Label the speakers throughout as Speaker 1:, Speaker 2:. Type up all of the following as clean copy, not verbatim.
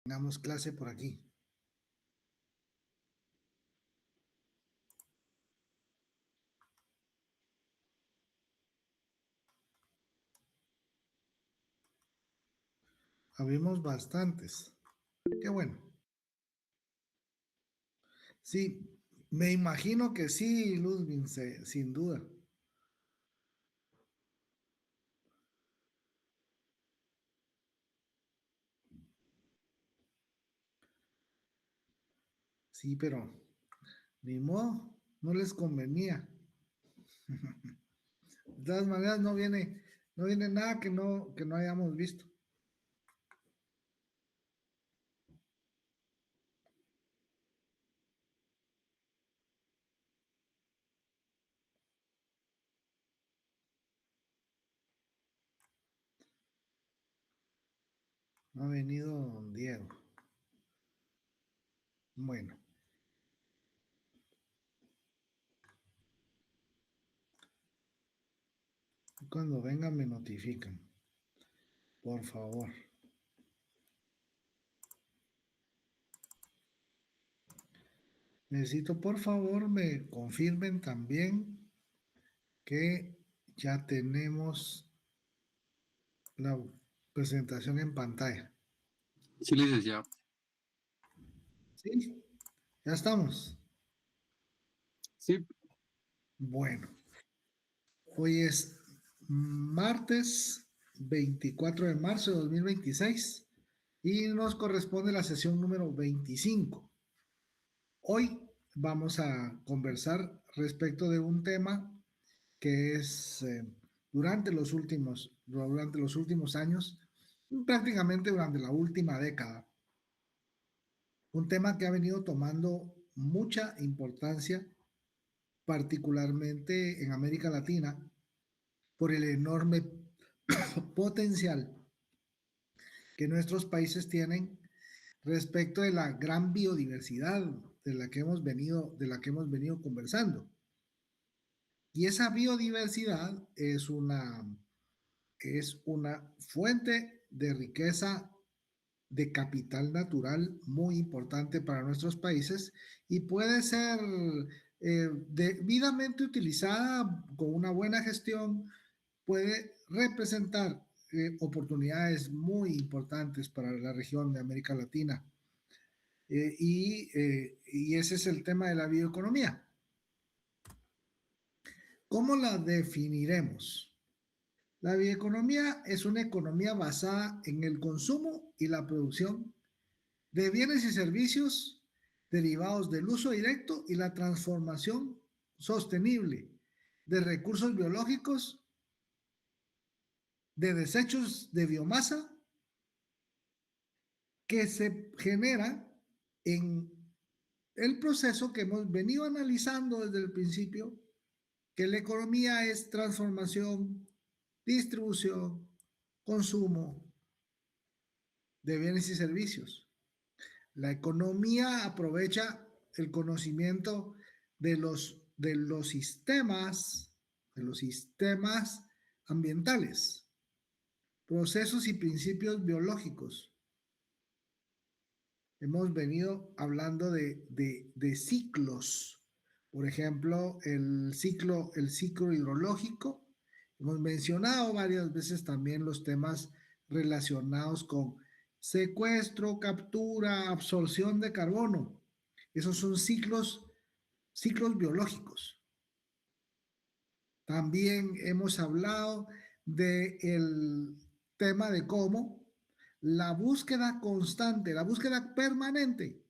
Speaker 1: Tengamos clase por aquí. Habemos bastantes. Qué bueno. Sí, me imagino que sí, Ludwig, sin duda. Sí, pero ni modo, no les convenía. De todas maneras, no viene nada que no hayamos visto. No ha venido don Diego. Bueno, cuando venga me notifican, por favor. Necesito, por favor, me confirmen también que ya tenemos la presentación en pantalla.
Speaker 2: Sí, licenciado.
Speaker 1: Sí, ya estamos.
Speaker 2: Sí,
Speaker 1: Bueno, hoy es martes 24 de marzo de 2026 y nos corresponde la sesión número 25. Hoy vamos a conversar respecto de un tema que es durante los últimos años, prácticamente durante la última década, un tema que ha venido tomando mucha importancia, particularmente en América Latina, por el enorme potencial que nuestros países tienen respecto de la gran biodiversidad de la que hemos venido conversando. Y esa biodiversidad es una fuente de riqueza, de capital natural muy importante para nuestros países y puede ser debidamente utilizada con una buena gestión, puede representar oportunidades muy importantes para la región de América Latina. Y ese es el tema de la bioeconomía. ¿Cómo la definiremos? La bioeconomía es una economía basada en el consumo y la producción de bienes y servicios derivados del uso directo y la transformación sostenible de recursos biológicos, de desechos de biomasa que se genera en el proceso que hemos venido analizando desde el principio, que la economía es transformación, distribución, consumo de bienes y servicios. La economía aprovecha el conocimiento de los sistemas ambientales, procesos y principios biológicos. Hemos venido hablando de ciclos, por ejemplo, el ciclo hidrológico. Hemos mencionado varias veces también los temas relacionados con secuestro, captura, absorción de carbono. Esos son ciclos biológicos. También hemos hablado del tema de cómo la búsqueda constante, la búsqueda permanente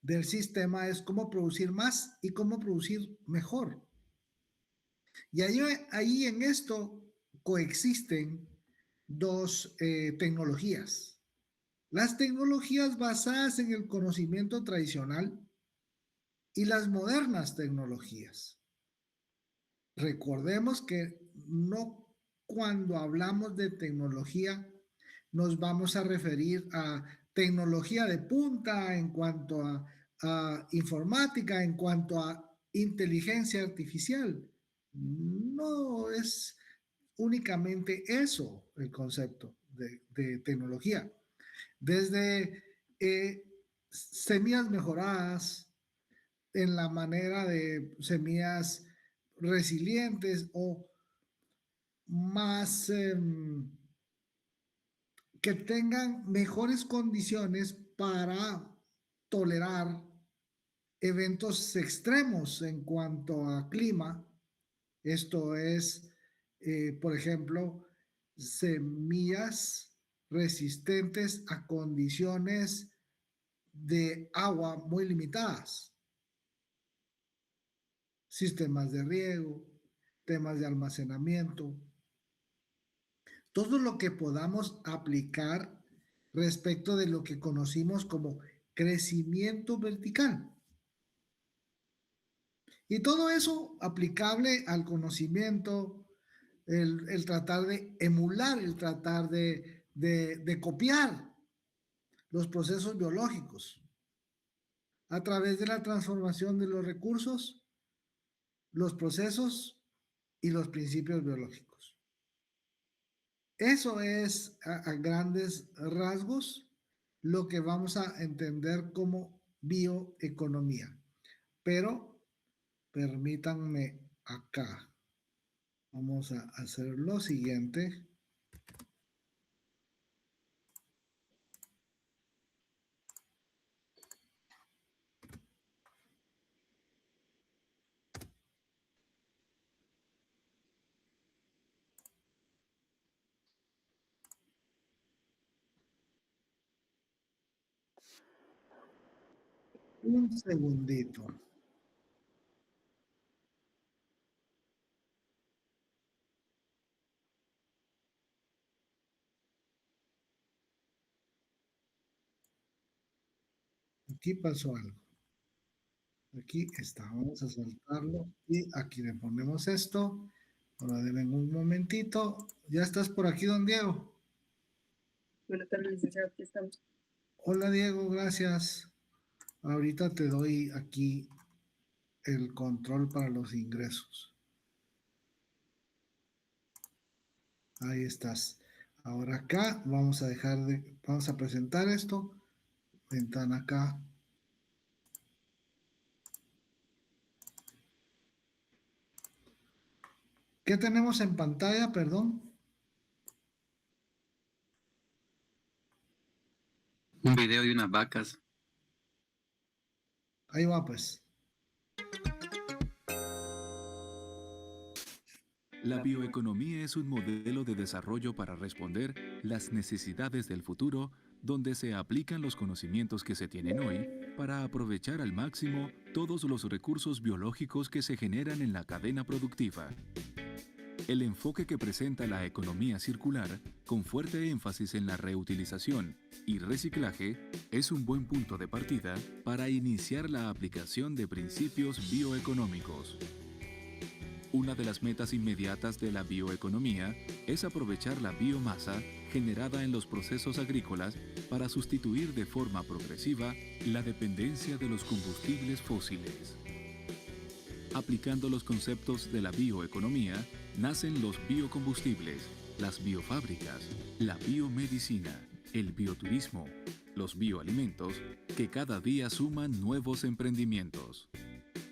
Speaker 1: del sistema es cómo producir más y cómo producir mejor. Y ahí en esto coexisten dos tecnologías. Las tecnologías basadas en el conocimiento tradicional y las modernas tecnologías. Recordemos que no, cuando hablamos de tecnología nos vamos a referir a tecnología de punta en cuanto a informática, en cuanto a inteligencia artificial. No es únicamente eso el concepto de tecnología. desde semillas mejoradas en la manera de semillas resilientes o más que tengan mejores condiciones para tolerar eventos extremos en cuanto a clima. Esto es, por ejemplo, semillas resistentes a condiciones de agua muy limitadas, sistemas de riego, temas de almacenamiento, todo lo que podamos aplicar respecto de lo que conocimos como crecimiento vertical. Y todo eso aplicable al conocimiento, el tratar de emular, el tratar de copiar los procesos biológicos a través de la transformación de los recursos, los procesos y los principios biológicos. Eso es a grandes rasgos lo que vamos a entender como bioeconomía. Pero permítanme acá. Vamos a hacer lo siguiente. Un segundito. Aquí pasó algo. Aquí está. Vamos a saltarlo. Y aquí le ponemos esto. Ahora deben un momentito. Ya estás por aquí, don Diego.
Speaker 3: Buenas tardes, licenciado. Aquí estamos.
Speaker 1: Hola, Diego. Gracias. Ahorita te doy aquí el control para los ingresos. Ahí estás. Ahora acá vamos a vamos a presentar esto. Ventana acá. ¿Qué tenemos en pantalla? Perdón.
Speaker 2: Un video de unas vacas.
Speaker 1: Ahí va, pues.
Speaker 4: La bioeconomía es un modelo de desarrollo para responder las necesidades del futuro, donde se aplican los conocimientos que se tienen hoy para aprovechar al máximo todos los recursos biológicos que se generan en la cadena productiva. El enfoque que presenta la economía circular, con fuerte énfasis en la reutilización y reciclaje, es un buen punto de partida para iniciar la aplicación de principios bioeconómicos. Una de las metas inmediatas de la bioeconomía es aprovechar la biomasa generada en los procesos agrícolas para sustituir de forma progresiva la dependencia de los combustibles fósiles. Aplicando los conceptos de la bioeconomía, nacen los biocombustibles, las biofábricas, la biomedicina, el bioturismo, los bioalimentos, que cada día suman nuevos emprendimientos.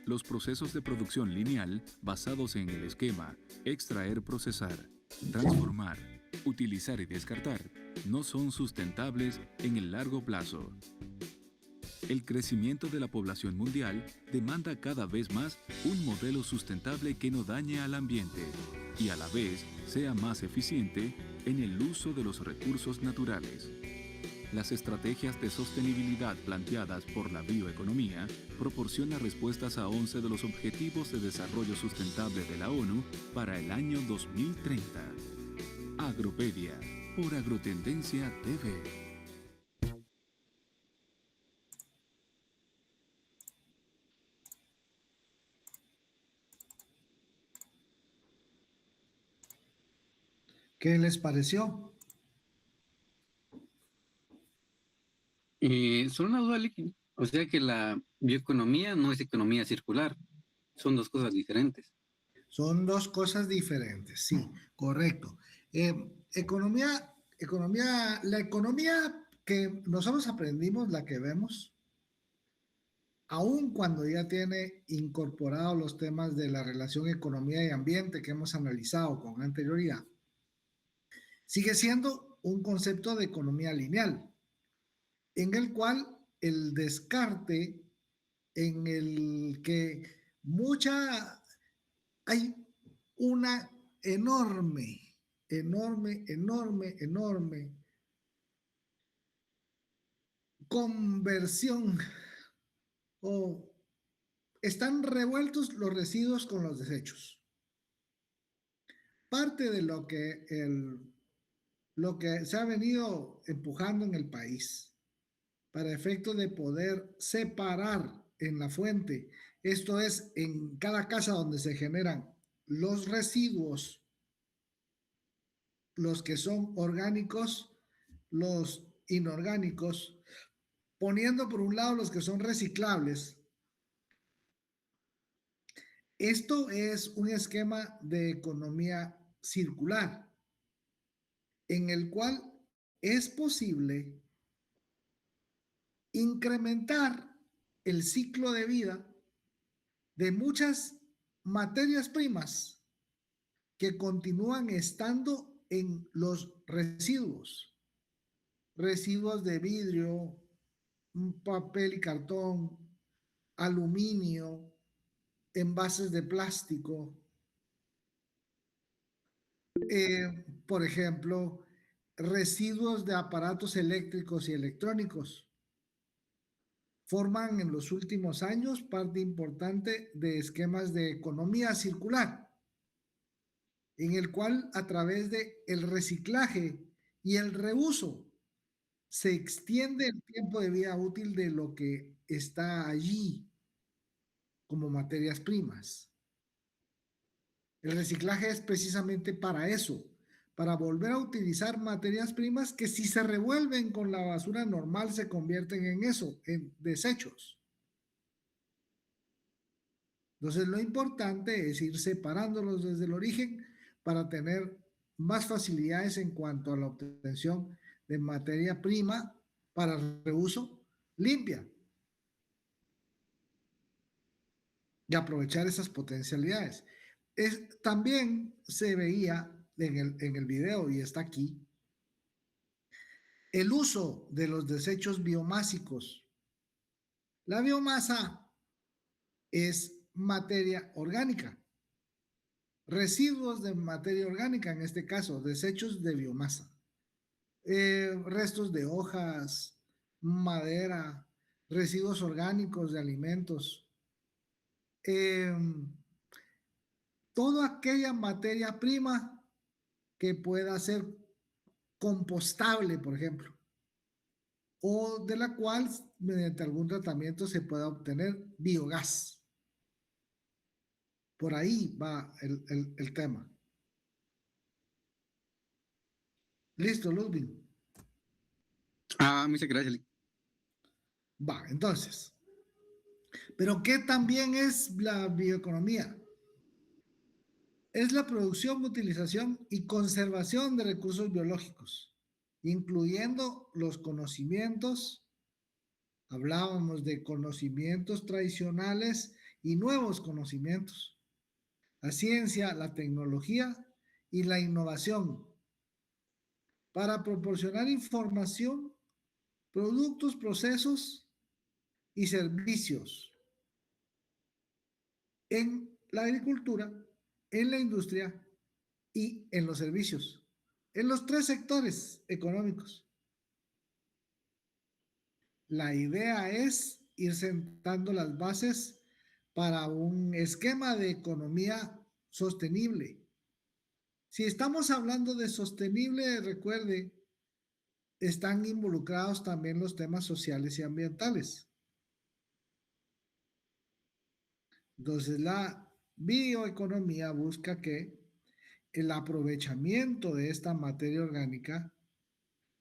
Speaker 4: Los procesos de producción lineal basados en el esquema extraer, procesar, transformar, utilizar y descartar no son sustentables en el largo plazo. El crecimiento de la población mundial demanda cada vez más un modelo sustentable que no dañe al ambiente y a la vez sea más eficiente en el uso de los recursos naturales. Las estrategias de sostenibilidad planteadas por la bioeconomía proporcionan respuestas a 11 de los Objetivos de Desarrollo Sustentable de la ONU para el año 2030. Agropedia, por Agrotendencia TV.
Speaker 1: ¿Qué les pareció?
Speaker 2: Solo una duda, Licky. O sea que la bioeconomía no es economía circular. Son dos cosas diferentes.
Speaker 1: Son dos cosas diferentes, sí, correcto. La economía que nosotros aprendimos, la que vemos, aun cuando ya tiene incorporados los temas de la relación economía y ambiente que hemos analizado con anterioridad, sigue siendo un concepto de economía lineal, en el cual el descarte, en el que hay una enorme conversión, o están revueltos los residuos con los desechos. Parte de lo que se ha venido empujando en el país para efecto de poder separar en la fuente, esto es, en cada casa donde se generan los residuos, los que son orgánicos, los inorgánicos, poniendo por un lado los que son reciclables. Esto es un esquema de economía circular en el cual es posible incrementar el ciclo de vida de muchas materias primas que continúan estando en los residuos de vidrio, papel y cartón, aluminio, envases de plástico, por ejemplo, residuos de aparatos eléctricos y electrónicos. Forman en los últimos años parte importante de esquemas de economía circular, en el cual a través de el reciclaje y el reuso se extiende el tiempo de vida útil de lo que está allí como materias primas. El reciclaje es precisamente para eso, para volver a utilizar materias primas que si se revuelven con la basura normal se convierten en eso, en desechos. Entonces lo importante es ir separándolos desde el origen para tener más facilidades en cuanto a la obtención de materia prima para reuso limpia y aprovechar esas potencialidades. También se veía en el video, y está aquí, el uso de los desechos biomásicos. La biomasa es materia orgánica, residuos de materia orgánica, en este caso, desechos de biomasa, restos de hojas, madera, residuos orgánicos de alimentos, toda aquella materia prima que pueda ser compostable, por ejemplo, o de la cual mediante algún tratamiento se pueda obtener biogás. Por ahí va el tema. Listo, Ludwig.
Speaker 2: Muchas gracias.
Speaker 1: Va, entonces. Pero ¿qué también es la bioeconomía? Es la producción, utilización y conservación de recursos biológicos, incluyendo los conocimientos. Hablábamos de conocimientos tradicionales y nuevos conocimientos. La ciencia, la tecnología y la innovación para proporcionar información, productos, procesos y servicios en la agricultura, en la industria y en los servicios, en los tres sectores económicos. La idea es ir sentando las bases para un esquema de economía sostenible. Si estamos hablando de sostenible, recuerde, están involucrados también los temas sociales y ambientales. Entonces, la bioeconomía busca que el aprovechamiento de esta materia orgánica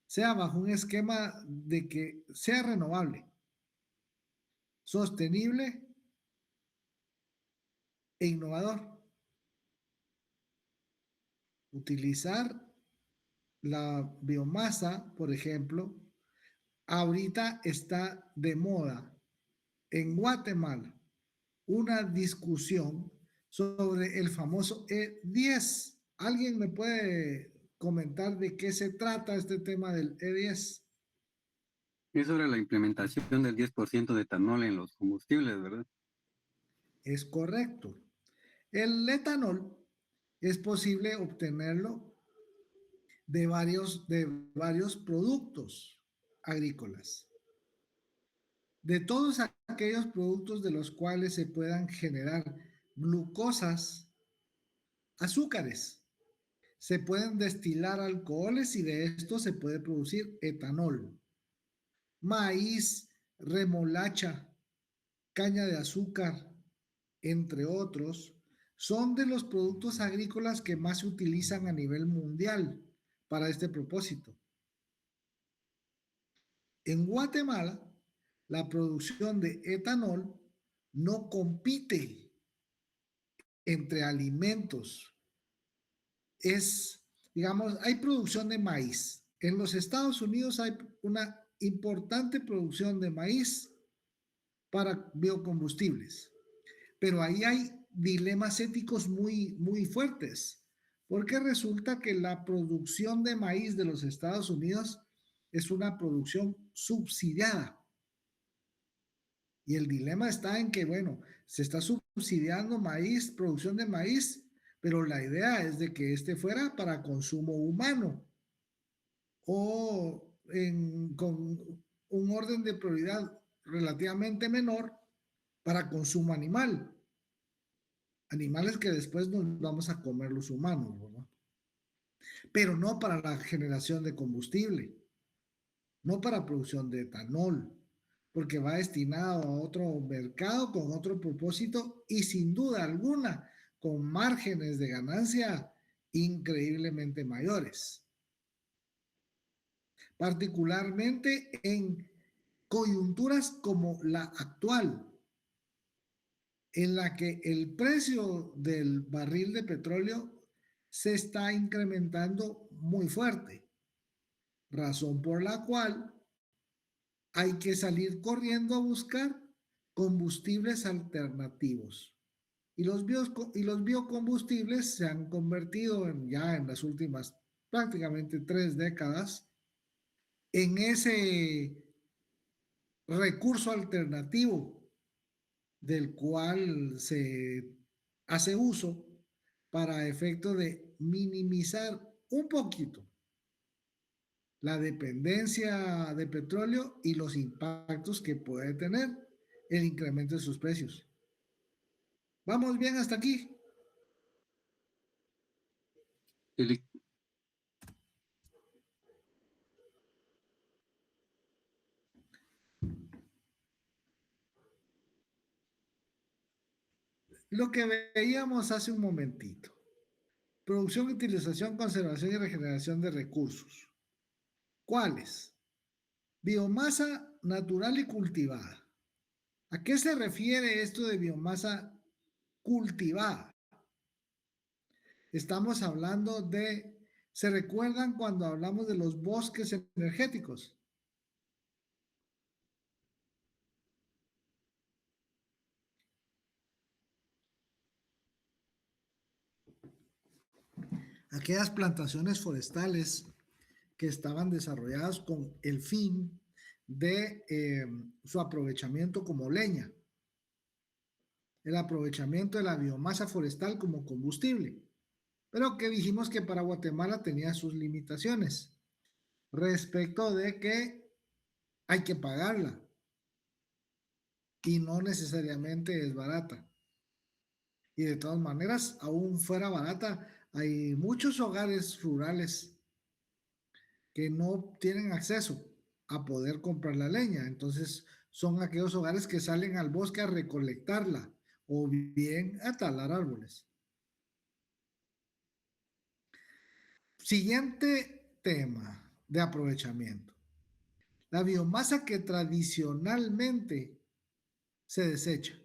Speaker 1: sea bajo un esquema de que sea renovable, sostenible e innovador. Utilizar la biomasa, por ejemplo, ahorita está de moda en Guatemala una discusión sobre el famoso E10. ¿Alguien me puede comentar de qué se trata este tema del E10?
Speaker 2: Es sobre la implementación del 10% de etanol en los combustibles, ¿verdad?
Speaker 1: Es correcto. El etanol es posible obtenerlo de varios productos agrícolas. De todos aquellos productos de los cuales se puedan generar glucosas, azúcares. Se pueden destilar alcoholes y de esto se puede producir etanol. Maíz, remolacha, caña de azúcar, entre otros, son de los productos agrícolas que más se utilizan a nivel mundial para este propósito. En Guatemala, la producción de etanol no compite entre alimentos. Digamos, hay producción de maíz. En los Estados Unidos hay una importante producción de maíz para biocombustibles, pero ahí hay dilemas éticos muy, muy fuertes, porque resulta que la producción de maíz de los Estados Unidos es una producción subsidiada. Y el dilema está en que, bueno, se está subsidiando maíz, producción de maíz, pero la idea es de que este fuera para consumo humano o con un orden de prioridad relativamente menor para consumo animal. Animales que después nos vamos a comer los humanos, ¿verdad? Pero no para la generación de combustible, no para producción de etanol, porque va destinado a otro mercado con otro propósito y sin duda alguna con márgenes de ganancia increíblemente mayores. Particularmente en coyunturas como la actual, en la que el precio del barril de petróleo se está incrementando muy fuerte, razón por la cual hay que salir corriendo a buscar combustibles alternativos. Y los biocombustibles se han convertido ya en las últimas prácticamente 3 décadas en ese recurso alternativo del cual se hace uso para efecto de minimizar un poquito la dependencia de petróleo y los impactos que puede tener el incremento de sus precios. ¿Vamos bien hasta aquí?
Speaker 2: El-
Speaker 1: Lo que veíamos hace un momentito. Producción, utilización, conservación y regeneración de recursos. ¿Cuáles? Biomasa natural y cultivada. ¿A qué se refiere esto de biomasa cultivada? Estamos hablando ¿se recuerdan cuando hablamos de los bosques energéticos? Aquellas plantaciones forestales que estaban desarrolladas con el fin de su aprovechamiento como leña, el aprovechamiento de la biomasa forestal como combustible, pero que dijimos que para Guatemala tenía sus limitaciones respecto de que hay que pagarla y no necesariamente es barata. Y de todas maneras, aún fuera barata, hay muchos hogares rurales que no tienen acceso a poder comprar la leña. Entonces, son aquellos hogares que salen al bosque a recolectarla o bien a talar árboles. Siguiente tema de aprovechamiento. La biomasa que tradicionalmente se desecha.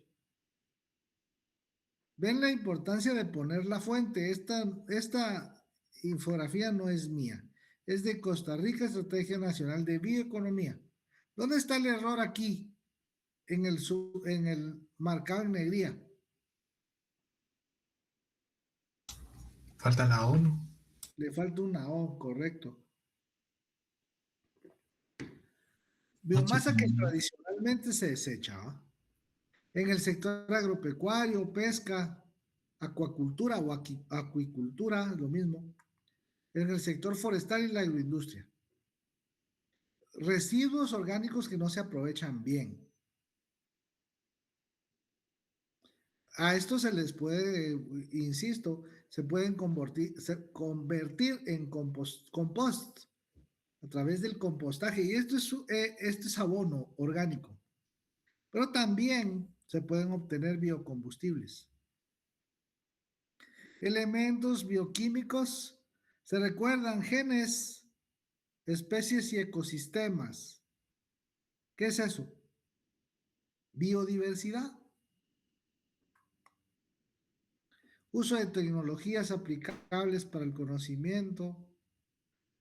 Speaker 1: ¿Ven la importancia de poner la fuente? Esta infografía no es mía. Es de Costa Rica, Estrategia Nacional de Bioeconomía. ¿Dónde está el error aquí? En el marcado en negría.
Speaker 5: Falta la ONU.
Speaker 1: Le falta una O, correcto. Biomasa que tradicionalmente se desecha, ¿va? En el sector agropecuario, pesca, acuacultura o acuicultura, lo mismo. En el sector forestal y la agroindustria. Residuos orgánicos que no se aprovechan bien. A esto se les puede, insisto, se pueden convertir en compost a través del compostaje. Y esto es abono orgánico. Pero también se pueden obtener biocombustibles. Elementos bioquímicos, se recuerdan genes, especies y ecosistemas. ¿Qué es eso? Biodiversidad. Uso de tecnologías aplicables para el conocimiento,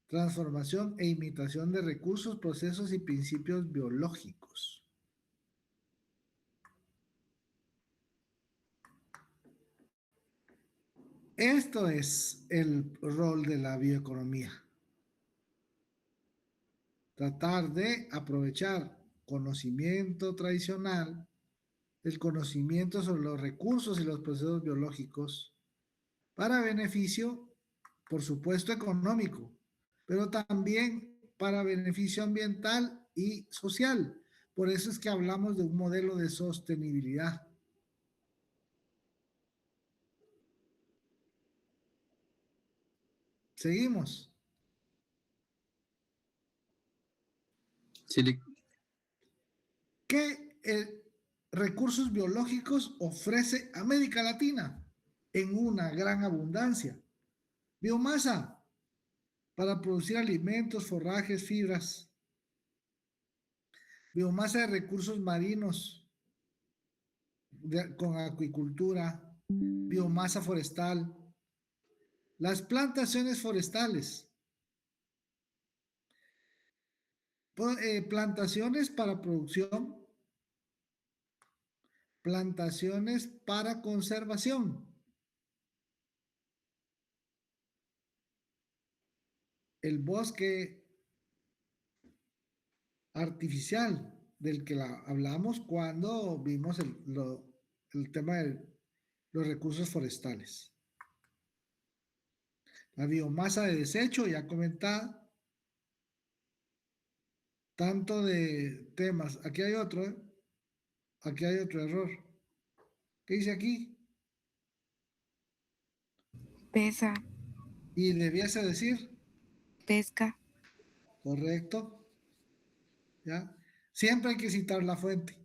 Speaker 1: transformación e imitación de recursos, procesos y principios biológicos. Esto es el rol de la bioeconomía. Tratar de aprovechar conocimiento tradicional, el conocimiento sobre los recursos y los procesos biológicos para beneficio, por supuesto, económico, pero también para beneficio ambiental y social. Por eso es que hablamos de un modelo de sostenibilidad. Seguimos.
Speaker 2: Sí,
Speaker 1: ¿Qué recursos biológicos ofrece América Latina en una gran abundancia? Biomasa para producir alimentos, forrajes, fibras. Biomasa de recursos marinos con acuicultura. Biomasa forestal. Las plantaciones forestales. Plantaciones para producción. Plantaciones para conservación. El bosque artificial del que hablamos cuando vimos el tema de los recursos forestales. La biomasa de desecho, ya comentada. Tanto de temas. Aquí hay otro, ¿eh? Aquí hay otro error. ¿Qué dice aquí?
Speaker 6: Pesa,
Speaker 1: Y debiese decir,
Speaker 6: pesca,
Speaker 1: correcto, ¿ya? Siempre hay que citar la fuente.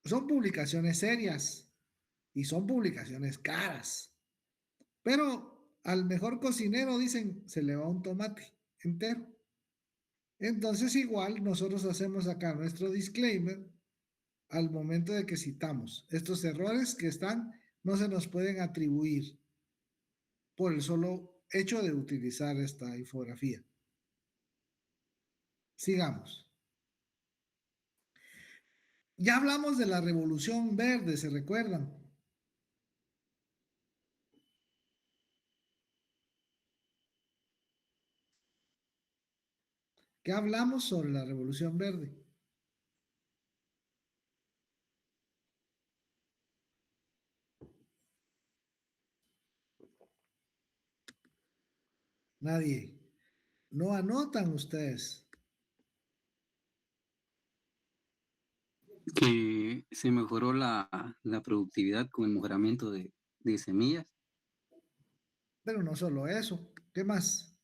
Speaker 1: Son publicaciones serias y son publicaciones caras. Pero al mejor cocinero, dicen, se le va un tomate entero. Entonces igual nosotros hacemos acá nuestro disclaimer al momento de que citamos. Estos errores que están no se nos pueden atribuir por el solo hecho de utilizar esta infografía. Sigamos. Ya hablamos de la revolución verde, ¿se recuerdan? ¿Qué hablamos sobre la revolución verde? Nadie. No anotan ustedes.
Speaker 2: que se mejoró la productividad con el mejoramiento de semillas.
Speaker 1: Pero no solo eso. ¿Qué más?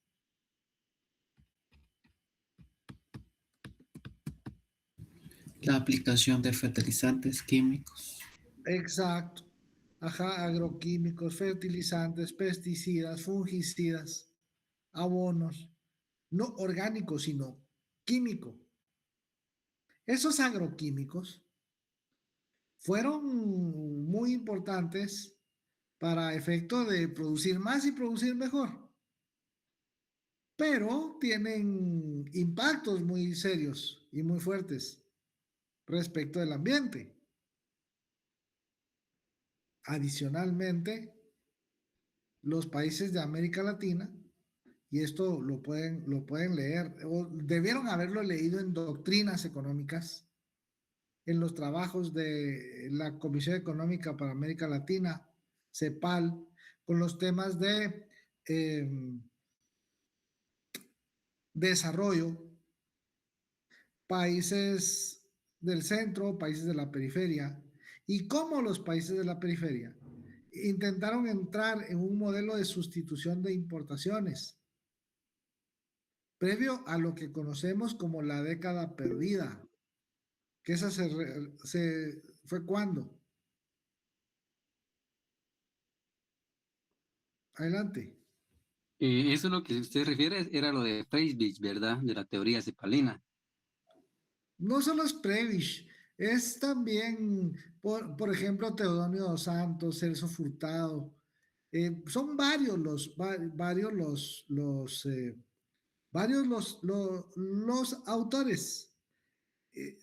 Speaker 5: La aplicación de fertilizantes químicos.
Speaker 1: Exacto. Ajá, agroquímicos, fertilizantes, pesticidas, fungicidas, abonos, no orgánicos, sino químico. Esos agroquímicos fueron muy importantes para efecto de producir más y producir mejor. pero tienen impactos muy serios y muy fuertes respecto del ambiente. Adicionalmente, los países de América Latina, y esto lo pueden leer, o debieron haberlo leído en doctrinas económicas, en los trabajos de la Comisión Económica para América Latina, CEPAL, con los temas de desarrollo, países del centro, países de la periferia, y cómo los países de la periferia intentaron entrar en un modelo de sustitución de importaciones, previo a lo que conocemos como la década perdida, que esa fue cuando. Adelante.
Speaker 2: Eso es lo que usted refiere, era lo de Friedrich, ¿verdad? De la teoría cepalina.
Speaker 1: No solo es Prebisch, es también, por ejemplo, Teodonio dos Santos, Celso Furtado. Son varios los autores, eh,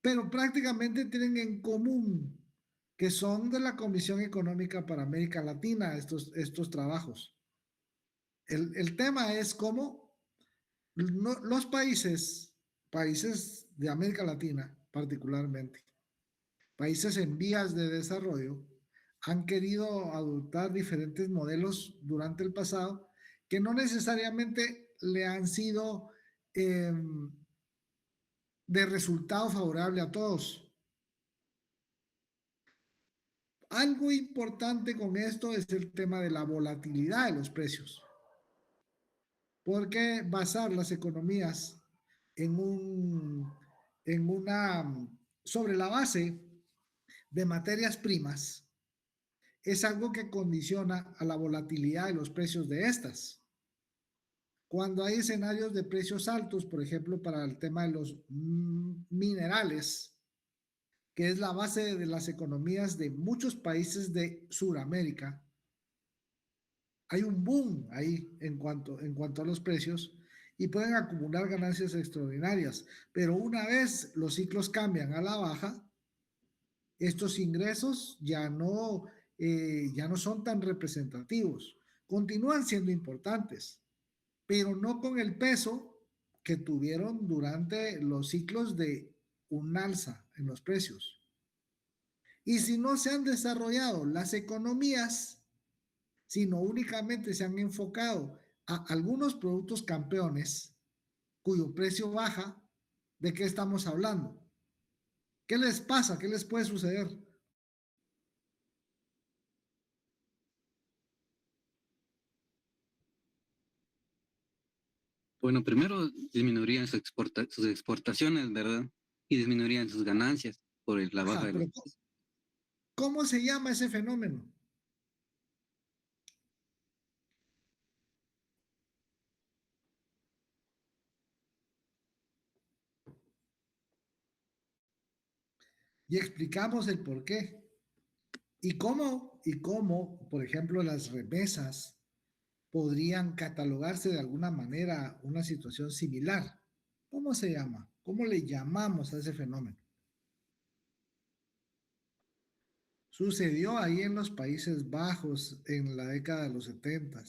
Speaker 1: pero prácticamente tienen en común que son de la Comisión Económica para América Latina estos trabajos. El tema es cómo los países de América Latina particularmente, países en vías de desarrollo, han querido adoptar diferentes modelos durante el pasado que no necesariamente le han sido de resultado favorable a todos. Algo importante con esto es el tema de la volatilidad de los precios, porque basar las economías en sobre la base de materias primas es algo que condiciona a la volatilidad de los precios de estas. Cuando hay escenarios de precios altos, por ejemplo, para el tema de los minerales, que es la base de las economías de muchos países de Sudamérica, hay un boom ahí en cuanto a los precios y pueden acumular ganancias extraordinarias. Pero una vez los ciclos cambian a la baja, estos ingresos ya no son tan representativos. Continúan siendo importantes, pero no con el peso que tuvieron durante los ciclos de un alza en los precios. Y si no se han desarrollado las economías, sino únicamente se han enfocado a algunos productos campeones cuyo precio baja, ¿de qué estamos hablando? ¿Qué les pasa? ¿Qué les puede suceder?
Speaker 2: Bueno, primero disminuirían sus exportaciones, ¿verdad? Y disminuirían sus ganancias por la baja
Speaker 1: Ajá,
Speaker 2: de
Speaker 1: pero
Speaker 2: los precios.
Speaker 1: ¿cómo se llama ese fenómeno? Y explicamos el por qué. Y cómo, por ejemplo, las remesas podrían catalogarse de alguna manera una situación similar. ¿Cómo se llama? ¿Cómo le llamamos a ese fenómeno? Sucedió ahí en los Países Bajos en la década de los 70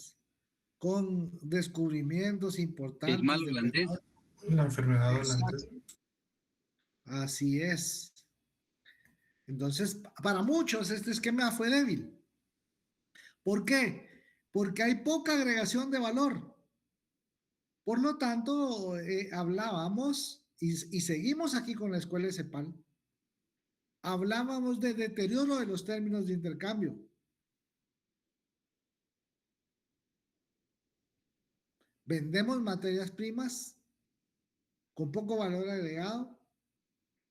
Speaker 1: con descubrimientos
Speaker 2: El mal
Speaker 1: importantes de
Speaker 2: holandés.
Speaker 1: petróleo.
Speaker 7: La enfermedad holandesa.
Speaker 1: Exacto. Así es. Entonces, para muchos este esquema fue débil. ¿Por qué? Porque hay poca agregación de valor. Por lo tanto, hablábamos, y seguimos aquí con la escuela de CEPAL, hablábamos de deterioro de los términos de intercambio. Vendemos materias primas con poco valor agregado.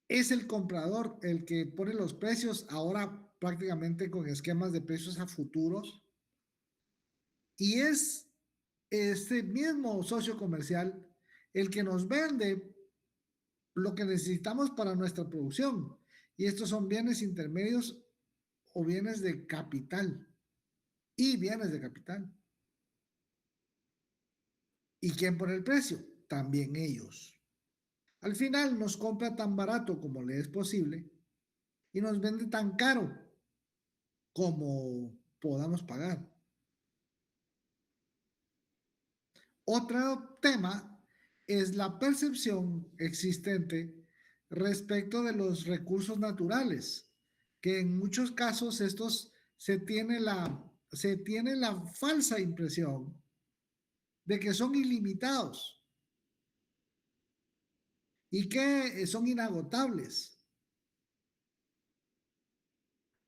Speaker 1: Es el comprador el que pone los precios ahora prácticamente con esquemas de precios a futuros. Y es este mismo socio comercial el que nos vende lo que necesitamos para nuestra producción. Y estos son bienes intermedios o bienes de capital y bienes de capital. ¿Y quién pone el precio? También ellos. Al final nos compra tan barato como le es posible y nos vende tan caro como podamos pagar. Otro tema es la percepción existente respecto de los recursos naturales, que en muchos casos estos se tiene la falsa impresión de que son ilimitados y que son inagotables.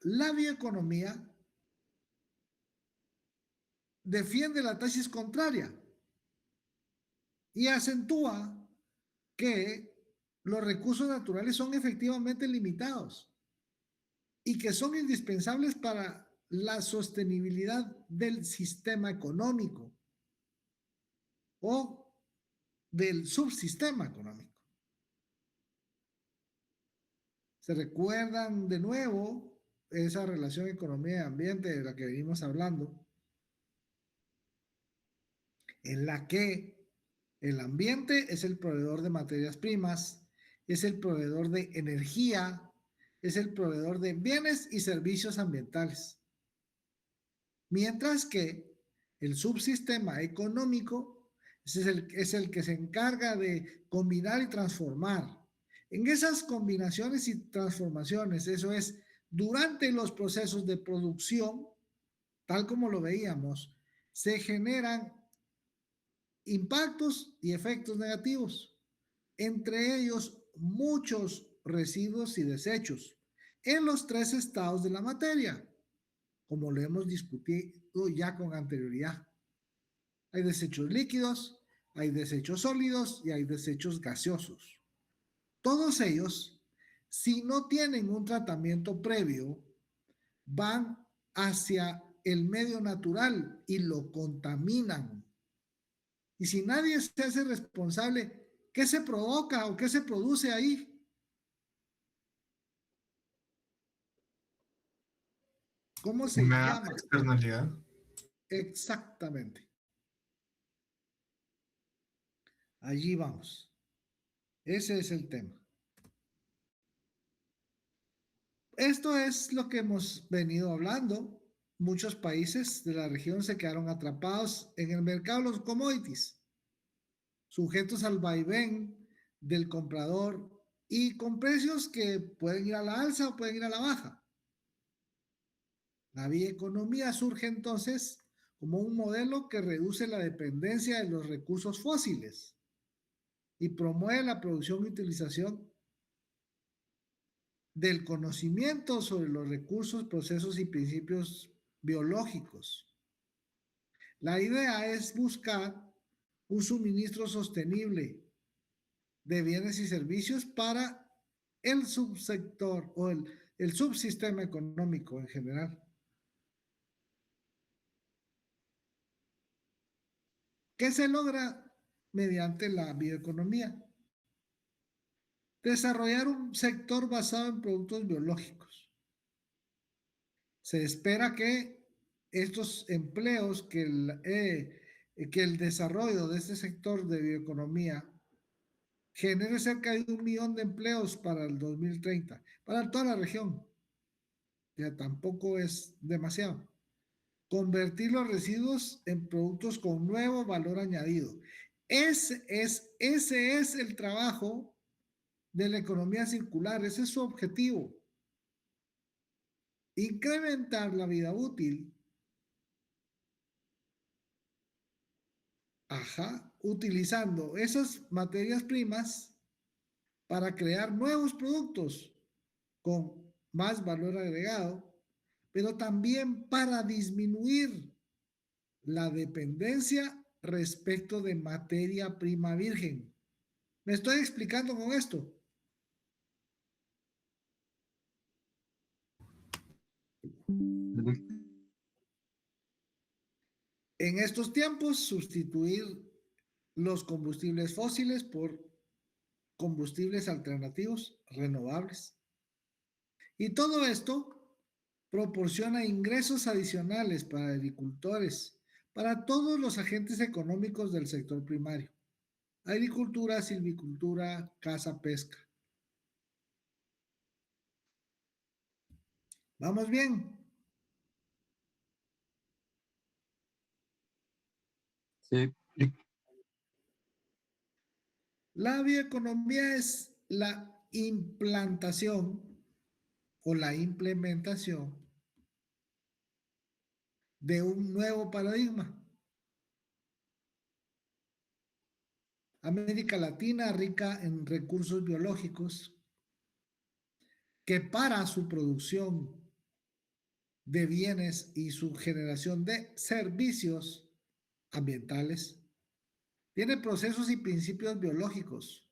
Speaker 1: La bioeconomía defiende la tesis contraria y acentúa que los recursos naturales son efectivamente limitados y que son indispensables para la sostenibilidad del sistema económico o del subsistema económico. ¿Se recuerdan de nuevo esa relación economía y ambiente de la que venimos hablando? En la que el ambiente es el proveedor de materias primas, es el proveedor de energía, es el proveedor de bienes y servicios ambientales. Mientras que el subsistema económico es el que se encarga de combinar y transformar. En esas combinaciones y transformaciones, eso es, durante los procesos de producción, tal como lo veíamos, se generan impactos y efectos negativos, entre ellos muchos residuos y desechos en los tres estados de la materia, como lo hemos discutido ya con anterioridad. Hay desechos líquidos, hay desechos sólidos y hay desechos gaseosos. Todos ellos, si no tienen un tratamiento previo, van hacia el medio natural y lo contaminan. Y si nadie se hace responsable, ¿qué se provoca o qué se produce ahí? ¿Cómo se
Speaker 7: Una
Speaker 1: llama?
Speaker 7: externalidad.
Speaker 1: Exactamente. Allí vamos. Ese es el tema. Esto es lo que hemos venido hablando. Muchos países de la región se quedaron atrapados en el mercado de los commodities, sujetos al vaivén del comprador y con precios que pueden ir a la alza o pueden ir a la baja. La bioeconomía surge entonces como un modelo que reduce la dependencia de los recursos fósiles y promueve la producción y utilización del conocimiento sobre los recursos, procesos y principios biológicos. La idea es buscar un suministro sostenible de bienes y servicios para el subsector o el subsistema económico en general. ¿Qué se logra mediante la bioeconomía? Desarrollar un sector basado en productos biológicos. Se espera que estos empleos, que el desarrollo de este sector de bioeconomía genere cerca de 1 millón de empleos para el 2030, para toda la región. Ya tampoco es demasiado. Convertir los residuos en productos con nuevo valor añadido. Ese es el trabajo de la economía circular, ese es su objetivo. Incrementar la vida útil, utilizando esas materias primas para crear nuevos productos con más valor agregado, pero también para disminuir la dependencia respecto de materia prima virgen. ¿Me estoy explicando con esto? En estos tiempos, sustituir los combustibles fósiles por combustibles alternativos renovables. Y todo esto proporciona ingresos adicionales para agricultores, para todos los agentes económicos del sector primario: agricultura, silvicultura, caza, pesca. ¿Vamos bien?
Speaker 2: Sí.
Speaker 1: La bioeconomía es la implantación o la implementación de un nuevo paradigma. América Latina, rica en recursos biológicos, que para su producción de bienes y su generación de servicios ambientales, tiene procesos y principios biológicos,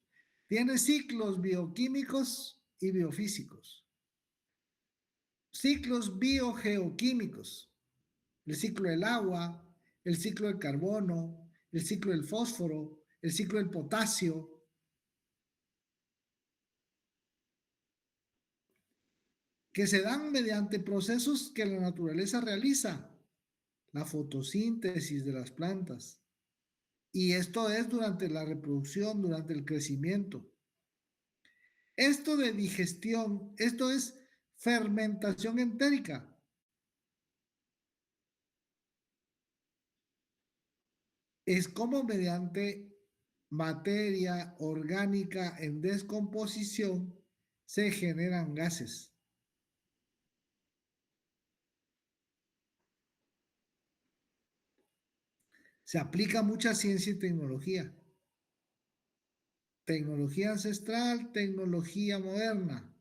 Speaker 1: tiene ciclos bioquímicos y biofísicos, ciclos biogeoquímicos, el ciclo del agua, el ciclo del carbono, el ciclo del fósforo, el ciclo del potasio, que se dan mediante procesos que la naturaleza realiza, la fotosíntesis de las plantas. Y esto es durante la reproducción, durante el crecimiento. Esto de digestión, esto es fermentación entérica. Es como mediante materia orgánica en descomposición se generan gases. Se aplica mucha ciencia y tecnología. Tecnología ancestral, tecnología moderna.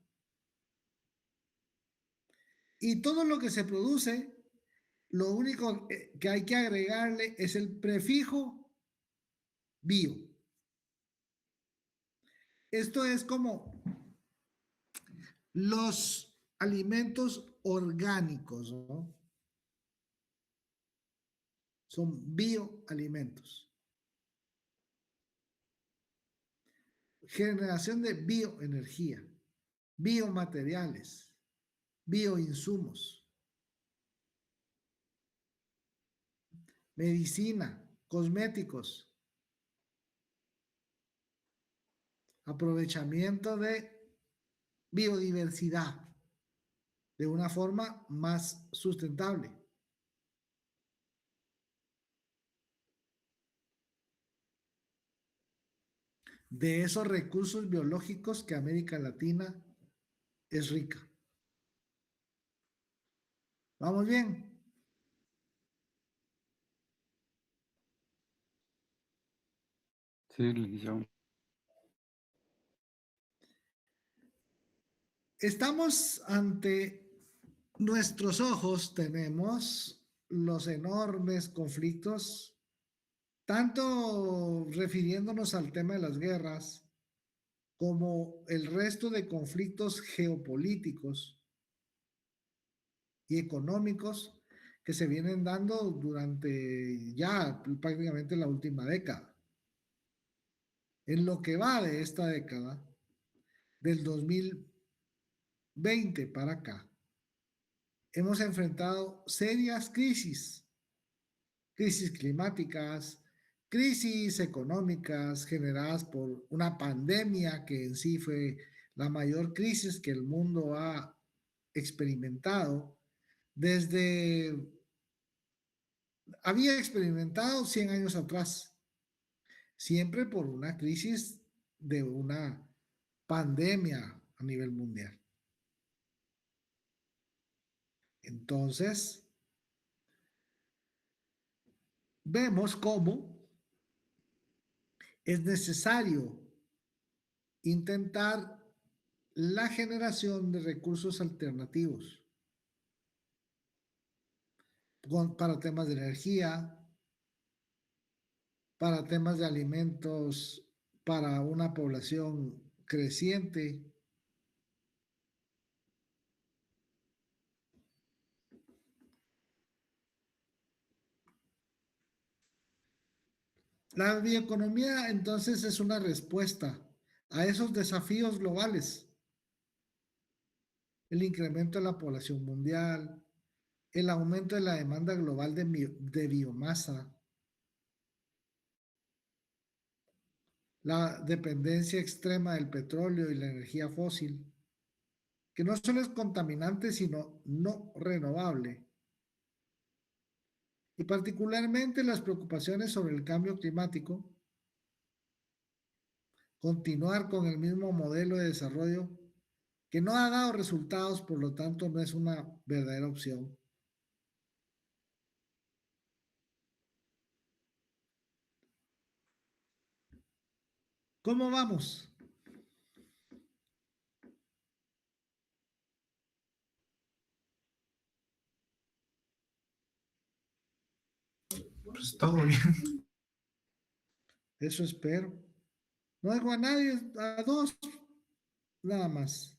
Speaker 1: Y todo lo que se produce, lo único que hay que agregarle es el prefijo bio. Esto es como los alimentos orgánicos, ¿no? Son bioalimentos. Generación de bioenergía, biomateriales, bioinsumos, medicina, cosméticos, aprovechamiento de biodiversidad de una forma más sustentable. De esos recursos biológicos que América Latina es rica. ¿Vamos bien?
Speaker 2: Sí, licenciado.
Speaker 1: Estamos ante nuestros ojos, tenemos los enormes conflictos, tanto refiriéndonos al tema de las guerras, como el resto de conflictos geopolíticos y económicos que se vienen dando durante ya prácticamente la última década. En lo que va de esta década, del 2020 para acá, hemos enfrentado serias crisis climáticas, crisis económicas generadas por una pandemia que en sí fue la mayor crisis que el mundo ha experimentado había experimentado 100 años atrás, siempre por una crisis de una pandemia a nivel mundial. Entonces, vemos cómo es necesario intentar la generación de recursos alternativos para temas de energía, para temas de alimentos, para una población creciente. La bioeconomía entonces es una respuesta a esos desafíos globales: el incremento de la población mundial, el aumento de la demanda global de biomasa, la dependencia extrema del petróleo y la energía fósil, que no solo es contaminante, sino no renovable, y particularmente las preocupaciones sobre el cambio climático, continuar con el mismo modelo de desarrollo que no ha dado resultados, por lo tanto no es una verdadera opción. ¿Cómo vamos?
Speaker 7: Pues todo bien.
Speaker 1: Eso espero. No dejo a nadie, a dos, nada más.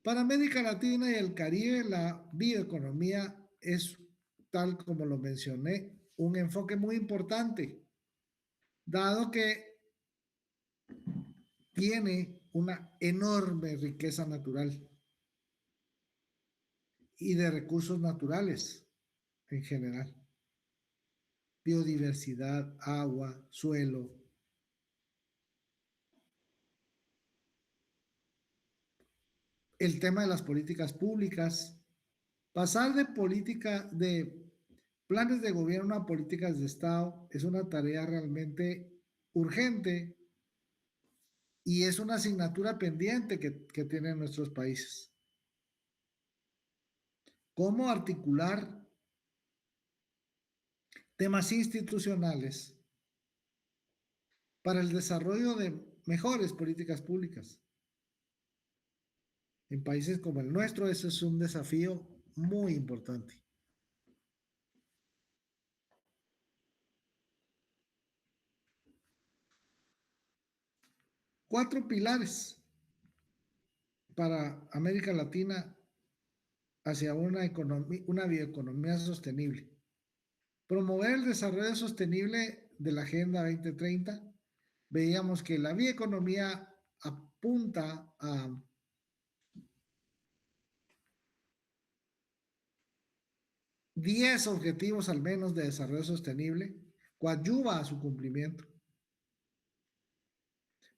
Speaker 1: Para América Latina y el Caribe, la bioeconomía es, tal como lo mencioné, un enfoque muy importante, dado que tiene una enorme riqueza natural y de recursos naturales en general. Biodiversidad, agua, suelo. El tema de las políticas públicas, pasar de planes de gobierno a políticas de Estado es una tarea realmente urgente y es una asignatura pendiente que tienen nuestros países. ¿Cómo articular temas institucionales para el desarrollo de mejores políticas públicas? En países como el nuestro, eso es un desafío muy importante. Cuatro pilares para América Latina hacia una bioeconomía sostenible. Promover el desarrollo sostenible de la Agenda 2030. Veíamos que la bioeconomía apunta a $10 objetivos al menos de desarrollo sostenible, coadyuva a su cumplimiento.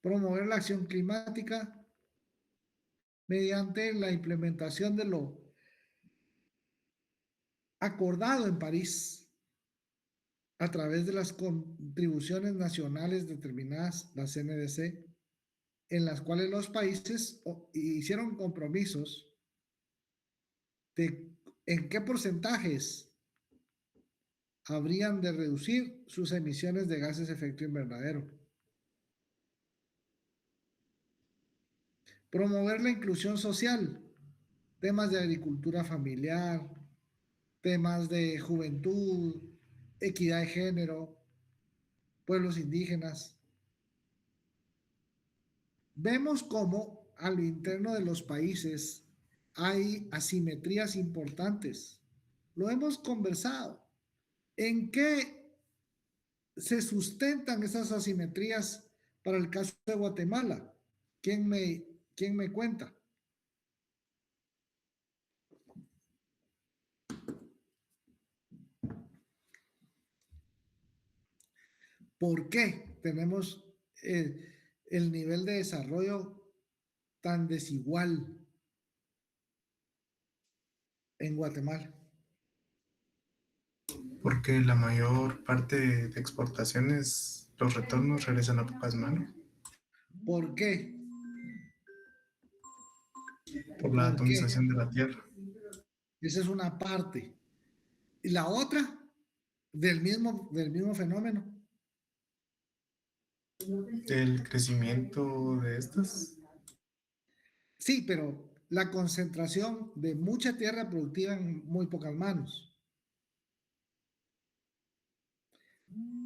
Speaker 1: Promover la acción climática mediante la implementación de lo acordado en París a través de las contribuciones nacionales determinadas, las NDC, en las cuales los países hicieron compromisos de en qué porcentajes habrían de reducir sus emisiones de gases de efecto invernadero. Promover la inclusión social, temas de agricultura familiar, temas de juventud, equidad de género, pueblos indígenas. Vemos cómo a lo interno de los países hay asimetrías importantes. Lo hemos conversado. ¿En qué se sustentan esas asimetrías para el caso de Guatemala? ¿Quién me cuenta? ¿Por qué tenemos el nivel de desarrollo tan desigual en Guatemala?
Speaker 7: Porque la mayor parte de exportaciones, los retornos regresan a pocas manos.
Speaker 1: ¿Por qué?
Speaker 7: Por la
Speaker 1: ¿Por qué?
Speaker 7: atomización de la tierra.
Speaker 1: Esa es una parte. Y la otra, del mismo fenómeno.
Speaker 7: El crecimiento de estas.
Speaker 1: Sí, pero la concentración de mucha tierra productiva en muy pocas manos.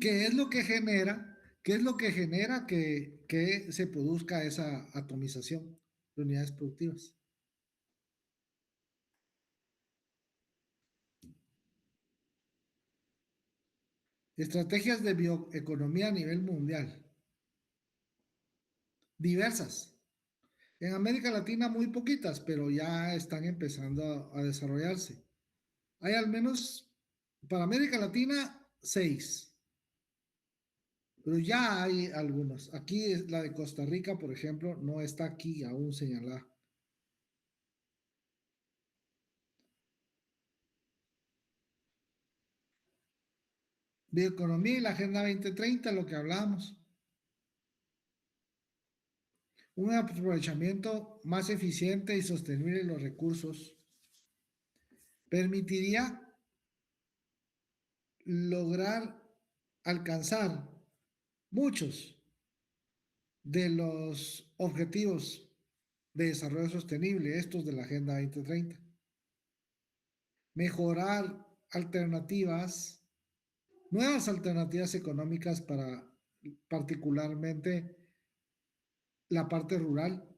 Speaker 1: ¿Qué es lo que genera? ¿Qué es lo que genera que se produzca esa atomización de unidades productivas? Estrategias de bioeconomía a nivel mundial. Diversas. En América Latina muy poquitas, pero ya están empezando a desarrollarse. Hay al menos para América Latina 6, pero ya hay algunos. Aquí la de Costa Rica, por ejemplo, no está aquí aún señalada. Bioeconomía y la Agenda 2030, lo que hablamos. Un aprovechamiento más eficiente y sostenible de los recursos permitiría lograr alcanzar muchos de los objetivos de desarrollo sostenible, estos de la Agenda 2030. Mejorar alternativas, nuevas alternativas económicas para particularmente la parte rural.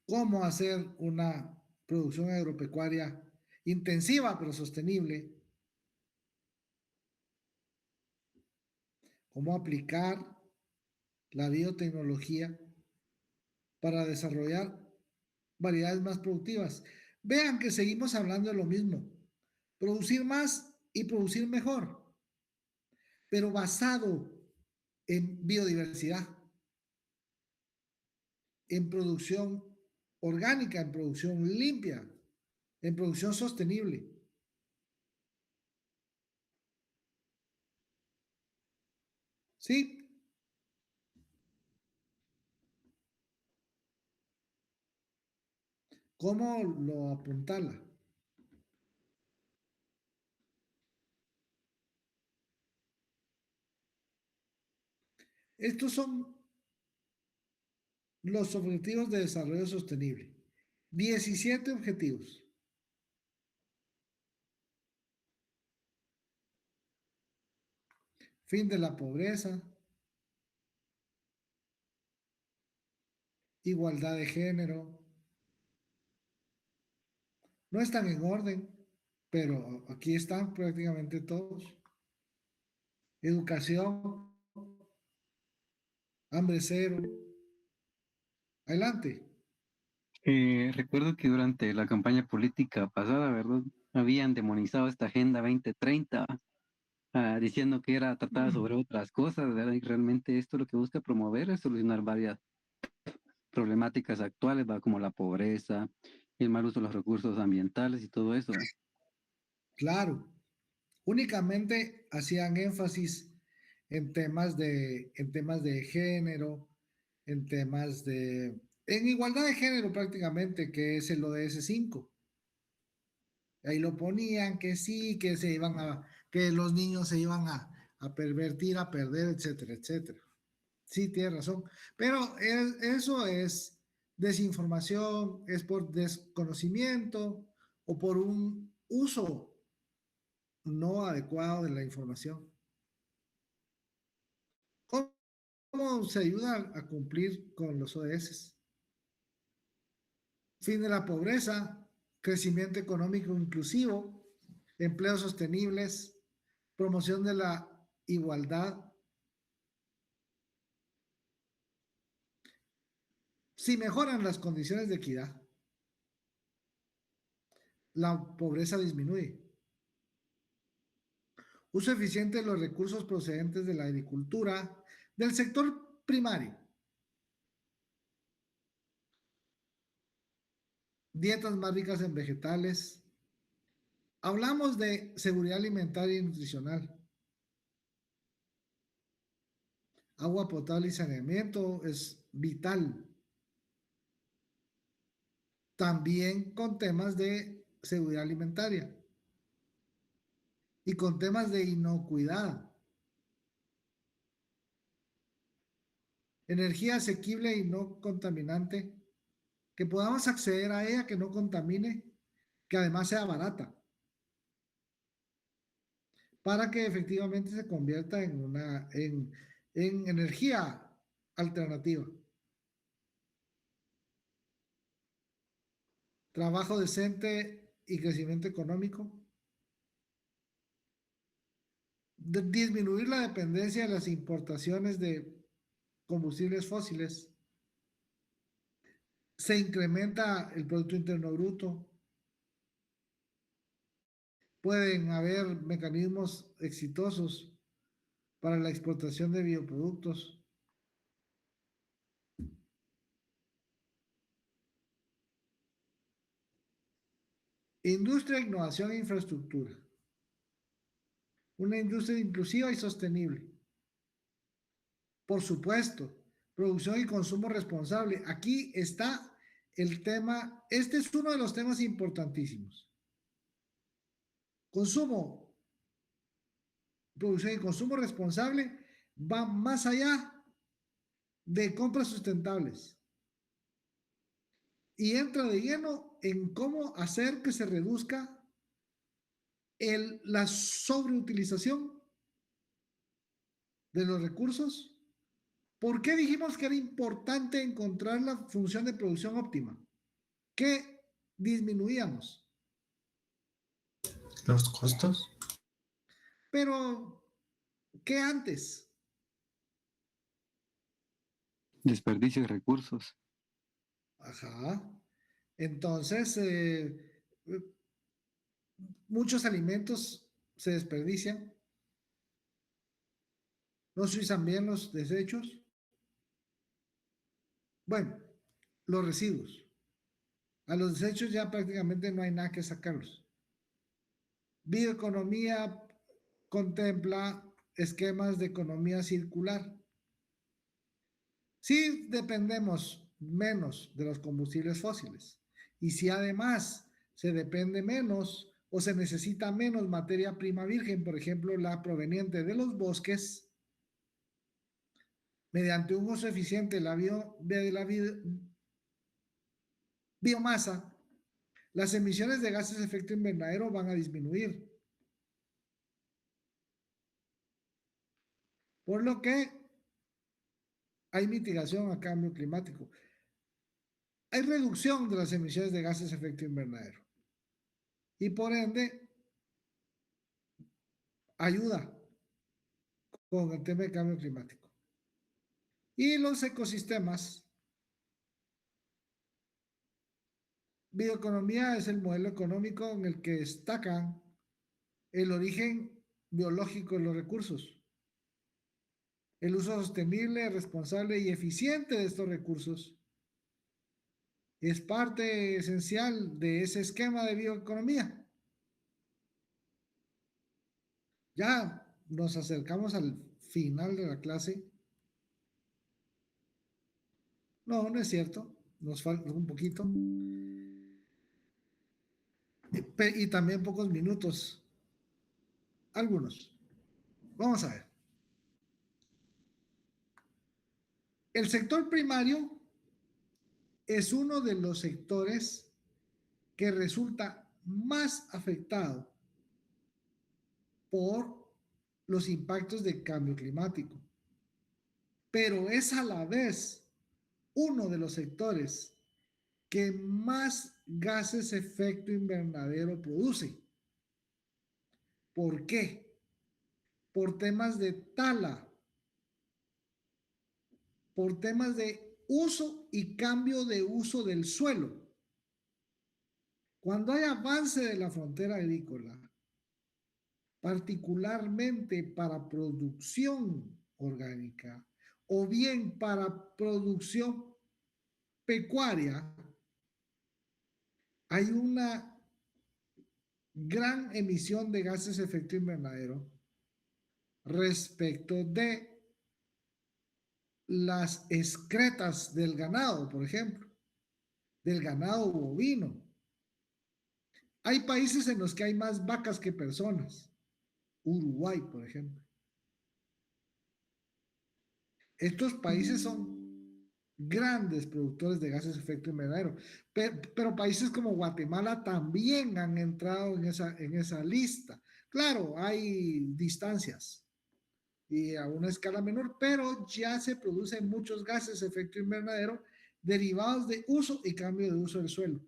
Speaker 1: Cómo hacer una producción agropecuaria intensiva pero sostenible. Cómo aplicar la biotecnología para desarrollar variedades más productivas. Vean que seguimos hablando de lo mismo. Producir más y producir mejor, pero basado en biodiversidad, en producción orgánica, en producción limpia, en producción sostenible. ¿Sí? ¿Cómo lo apuntala? Estos son los objetivos de desarrollo sostenible. 17 objetivos. Fin de la pobreza, igualdad de género. No están en orden, pero aquí están prácticamente todos. Educación, hambre cero. Adelante.
Speaker 2: Recuerdo que durante la campaña política pasada, ¿verdad? Habían demonizado esta Agenda 2030, diciendo que era tratada sobre otras cosas, ¿verdad? Y realmente esto lo que busca promover es solucionar varias problemáticas actuales, ¿va? Como la pobreza, el mal uso de los recursos ambientales y todo eso.
Speaker 1: Claro, únicamente hacían énfasis en temas de género, en igualdad de género prácticamente, que es el ODS 5. Ahí lo ponían que sí, que los niños se iban a pervertir, a perder, etcétera, etcétera. Sí, tiene razón. Pero eso es desinformación, es por desconocimiento o por un uso no adecuado de la información. ¿Cómo se ayuda a cumplir con los ODS? Fin de la pobreza, crecimiento económico inclusivo, empleos sostenibles, promoción de la igualdad. Si mejoran las condiciones de equidad, la pobreza disminuye. Uso eficiente de los recursos procedentes de la agricultura, del sector primario. Dietas más ricas en vegetales. Hablamos de seguridad alimentaria y nutricional. Agua potable y saneamiento es vital. También con temas de seguridad alimentaria y con temas de inocuidad. Energía asequible y no contaminante, que podamos acceder a ella, que no contamine, que además sea barata, para que efectivamente se convierta en energía alternativa. Trabajo decente y crecimiento económico. Disminuir la dependencia de las importaciones de combustibles fósiles se incrementa el Producto Interno Bruto. Pueden haber mecanismos exitosos para la exportación de bioproductos. Industria, innovación e infraestructura. Una industria inclusiva y sostenible. Por supuesto, producción y consumo responsable. Aquí está el tema, este es uno de los temas importantísimos. Consumo, producción y consumo responsable va más allá de compras sustentables y entra de lleno en cómo hacer que se reduzca la sobreutilización de los recursos. ¿Por qué dijimos que era importante encontrar la función de producción óptima? ¿Qué disminuíamos?
Speaker 7: Los costos.
Speaker 1: Pero, ¿qué antes?
Speaker 2: Desperdicio de recursos.
Speaker 1: Ajá. Entonces, muchos alimentos se desperdician. No se usan bien los desechos. Bueno, los residuos. A los desechos ya prácticamente no hay nada que sacarlos. Bioeconomía contempla esquemas de economía circular. Si dependemos menos de los combustibles fósiles y si además se depende menos o se necesita menos materia prima virgen, por ejemplo, la proveniente de los bosques, mediante un uso eficiente de la biomasa, las emisiones de gases de efecto invernadero van a disminuir. Por lo que hay mitigación a cambio climático. Hay reducción de las emisiones de gases de efecto invernadero. Y por ende, ayuda con el tema de cambio climático. Y los ecosistemas. Bioeconomía es el modelo económico en el que destacan el origen biológico de los recursos, el uso sostenible, responsable y eficiente de estos recursos. Es parte esencial de ese esquema de bioeconomía. Ya nos acercamos al final de la clase. No, no es cierto. Nos falta un poquito. Y también pocos minutos. Algunos. Vamos a ver. El sector primario es uno de los sectores que resulta más afectado por los impactos del cambio climático, pero es a la vez uno de los sectores que más gases de efecto invernadero produce. ¿Por qué? Por temas de tala, por temas de uso y cambio de uso del suelo. Cuando hay avance de la frontera agrícola, particularmente para producción orgánica o bien para producción pecuaria, hay una gran emisión de gases de efecto invernadero respecto de las excretas del ganado, por ejemplo, del ganado bovino. Hay países en los que hay más vacas que personas. Uruguay, por ejemplo. Estos países son grandes productores de gases de efecto invernadero, pero países como Guatemala también han entrado en esa lista. Claro, hay distancias y a una escala menor, pero ya se producen muchos gases de efecto invernadero derivados de uso y cambio de uso del suelo.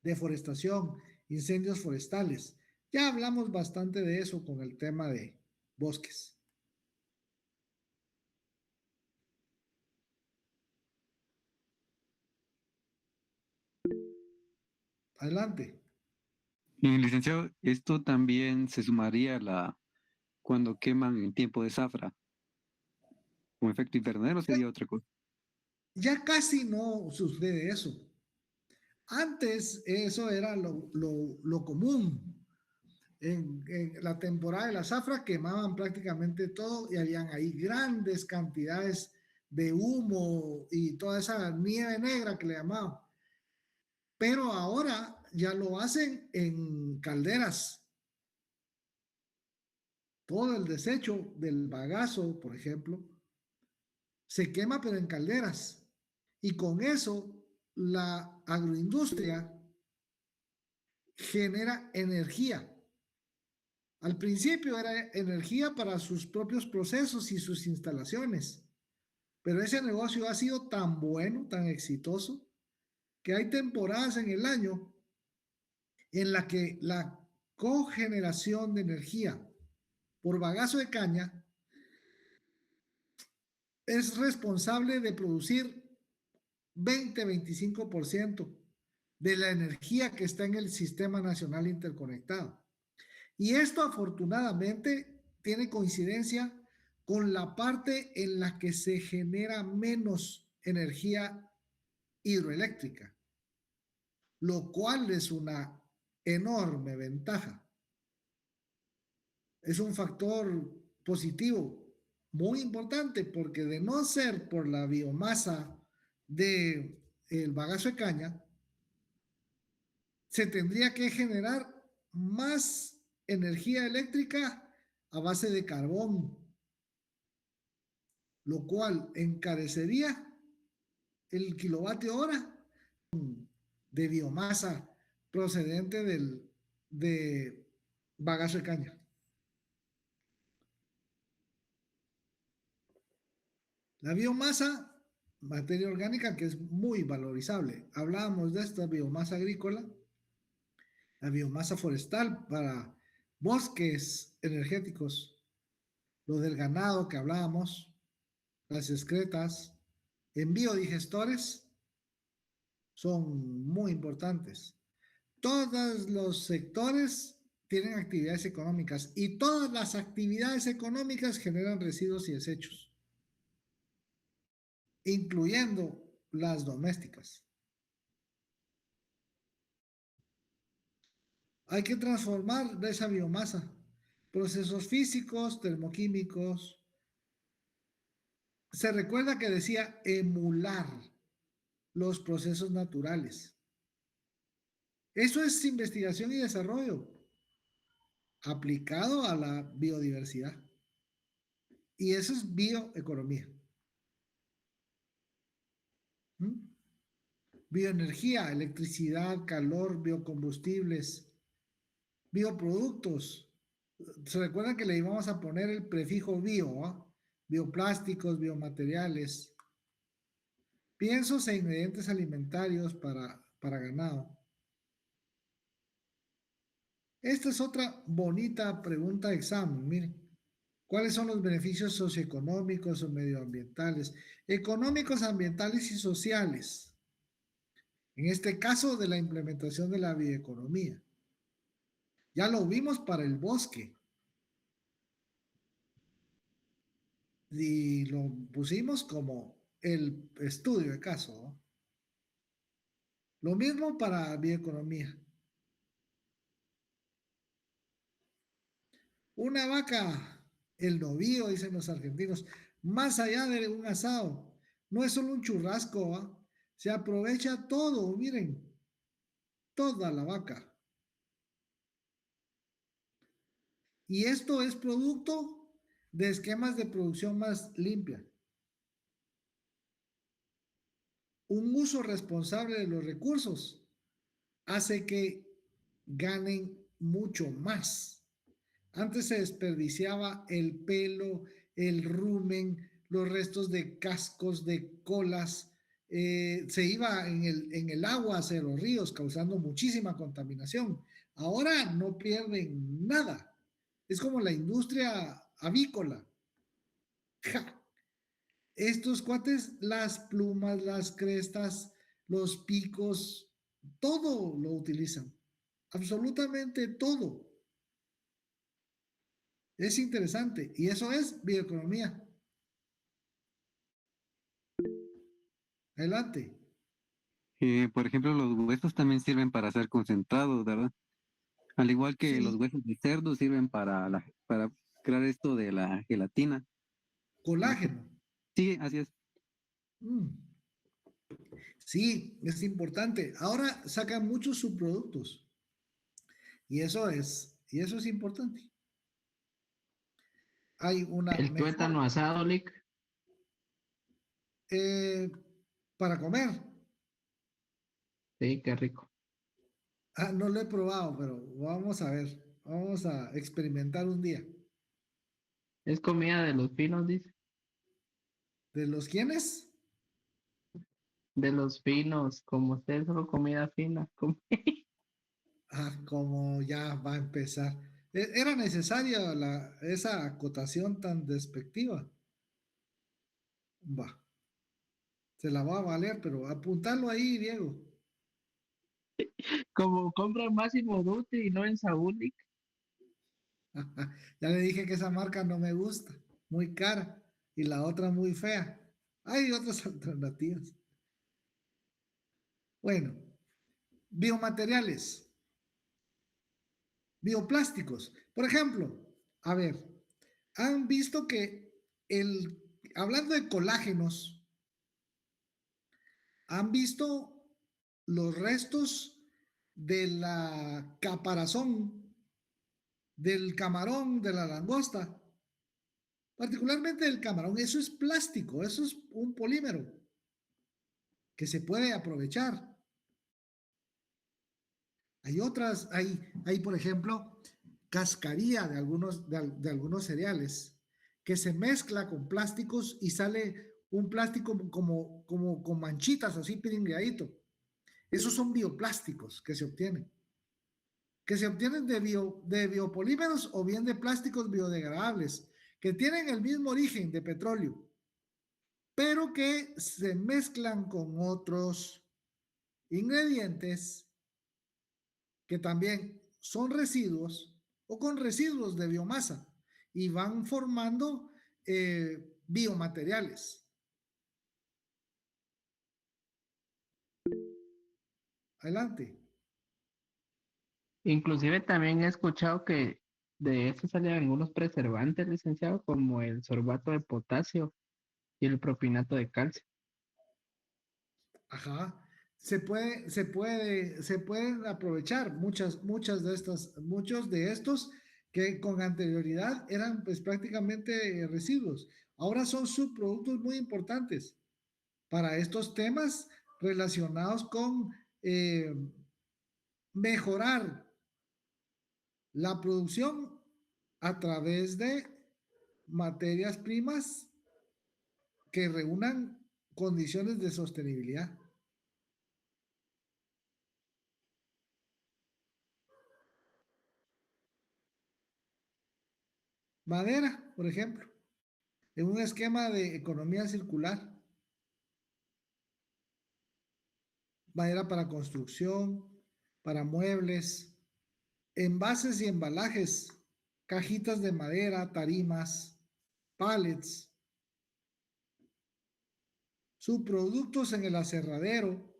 Speaker 1: Deforestación, incendios forestales. Ya hablamos bastante de eso con el tema de bosques. Adelante.
Speaker 2: Licenciado, esto también se sumaría a cuando queman en tiempo de zafra. Con efecto invernadero sería otra cosa.
Speaker 1: Ya casi no sucede eso. Antes eso era lo común. En la temporada de la zafra quemaban prácticamente todo y habían ahí grandes cantidades de humo y toda esa nieve negra que le llamaban. Pero ahora ya lo hacen en calderas. Todo el desecho del bagazo, por ejemplo, se quema pero en calderas. Y con eso la agroindustria genera energía. Al principio era energía para sus propios procesos y sus instalaciones, pero ese negocio ha sido tan bueno, tan exitoso, que hay temporadas en el año en la que la cogeneración de energía por bagazo de caña es responsable de producir 20-25% de la energía que está en el Sistema Nacional Interconectado. Y esto afortunadamente tiene coincidencia con la parte en la que se genera menos energía hidroeléctrica, lo cual es una enorme ventaja. Es un factor positivo muy importante porque de no ser por la biomasa del bagazo de caña, se tendría que generar más energía eléctrica a base de carbón, lo cual encarecería el kilovatio hora de biomasa procedente de bagazo de caña. La biomasa, materia orgánica que es muy valorizable. Hablábamos de esta biomasa agrícola, la biomasa forestal para bosques energéticos, lo del ganado que hablábamos, las excretas, en biodigestores son muy importantes. Todos los sectores tienen actividades económicas y todas las actividades económicas generan residuos y desechos, incluyendo las domésticas. Hay que transformar esa biomasa, procesos físicos, termoquímicos. Se recuerda que decía emular los procesos naturales. Eso es investigación y desarrollo aplicado a la biodiversidad. Y eso es bioeconomía. ¿Mm? Bioenergía, electricidad, calor, biocombustibles, bioproductos. Se recuerda que le íbamos a poner el prefijo bio, ¿eh? Bioplásticos, biomateriales, piensos e ingredientes alimentarios para ganado. Esta es otra bonita pregunta de examen, miren. ¿Cuáles son los beneficios socioeconómicos o medioambientales? Económicos, ambientales y sociales. En este caso de la implementación de la bioeconomía. Ya lo vimos para el bosque. Y lo pusimos como el estudio de caso, ¿no? Lo mismo para bioeconomía. Una vaca, el novillo, dicen los argentinos, más allá de un asado, no es solo un churrasco, ¿va? Se aprovecha todo, miren, toda la vaca. Y esto es producto de esquemas de producción más limpia. Un uso responsable de los recursos hace que ganen mucho más. Antes se desperdiciaba el pelo, el rumen, los restos de cascos, de colas, se iba en el agua hacia los ríos, causando muchísima contaminación. Ahora no pierden nada. Es como la industria avícola. ¡Ja! Estos cuates, las plumas, las crestas, los picos, todo lo utilizan, absolutamente todo. Es interesante y eso es bioeconomía. Adelante.
Speaker 2: Por ejemplo, los huesos también sirven para hacer concentrados, ¿verdad? Al igual que los
Speaker 1: Sí,
Speaker 2: huesos de cerdo sirven para crear esto de la gelatina. Lo que-
Speaker 1: colágeno.
Speaker 2: Sí, así es.
Speaker 1: Mm, sí, es importante. Ahora sacan muchos subproductos y eso es importante. Hay una
Speaker 5: El
Speaker 1: mejor
Speaker 5: tuétano asado, Lick.
Speaker 1: eh, para comer.
Speaker 5: Sí, qué rico.
Speaker 1: Ah, no lo he probado, pero vamos a ver. Vamos a experimentar un día.
Speaker 5: Es comida de los finos, dice.
Speaker 1: ¿De los quiénes?
Speaker 5: De los finos, como usted solo comida fina.
Speaker 1: Ah, como ya va a empezar. Era necesaria esa acotación tan despectiva. Va, se la va a valer, pero apuntarlo ahí, Diego.
Speaker 5: Como compra en Máximo Duty y no en Saúl, Lick.
Speaker 1: Ya le dije que esa marca no me gusta, muy cara, y la otra muy fea. Hay otras alternativas. Bueno, biomateriales, bioplásticos. Por ejemplo, a ver, han visto que hablando de colágenos, han visto los restos de la caparazón, del camarón, de la langosta, particularmente del camarón. Eso es plástico, eso es un polímero que se puede aprovechar. Hay otras, hay por ejemplo, cascarilla de algunos cereales que se mezcla con plásticos y sale un plástico como con manchitas así piringueadito. Esos son bioplásticos que se obtienen de biopolímeros o bien de plásticos biodegradables, que tienen el mismo origen de petróleo, pero que se mezclan con otros ingredientes que también son residuos o con residuos de biomasa y van formando biomateriales. Adelante.
Speaker 5: Inclusive también he escuchado que de eso salen algunos preservantes, licenciado, como el sorbato de potasio y el propinato de calcio.
Speaker 1: Ajá. Se pueden aprovechar muchos de estos que con anterioridad eran pues prácticamente residuos. Ahora son subproductos muy importantes para estos temas relacionados con eh, mejorar la producción a través de materias primas que reúnan condiciones de sostenibilidad. Madera, por ejemplo, en un esquema de economía circular, madera para construcción, para muebles, envases y embalajes, cajitas de madera, tarimas, pallets, subproductos en el aserradero,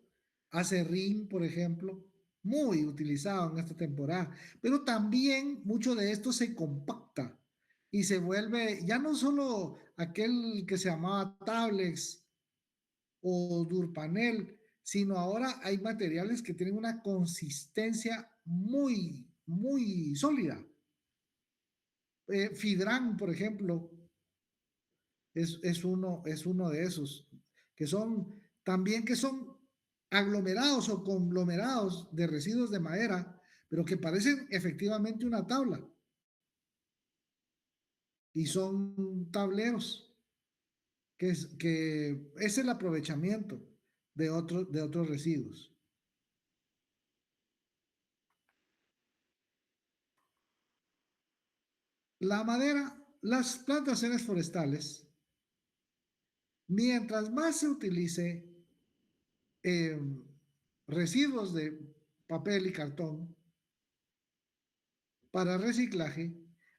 Speaker 1: acerrín, por ejemplo, muy utilizado en esta temporada, pero también mucho de esto se compacta y se vuelve ya no solo aquel que se llamaba Tablex o Durpanel, sino ahora hay materiales que tienen una consistencia muy sólida. Fibran, por ejemplo, es uno de esos, que son también que son aglomerados o conglomerados de residuos de madera, pero que parecen efectivamente una tabla y son tableros, que es el aprovechamiento de otros residuos. La madera, las plantaciones forestales, mientras más se utilice, eh, residuos de papel y cartón para reciclaje,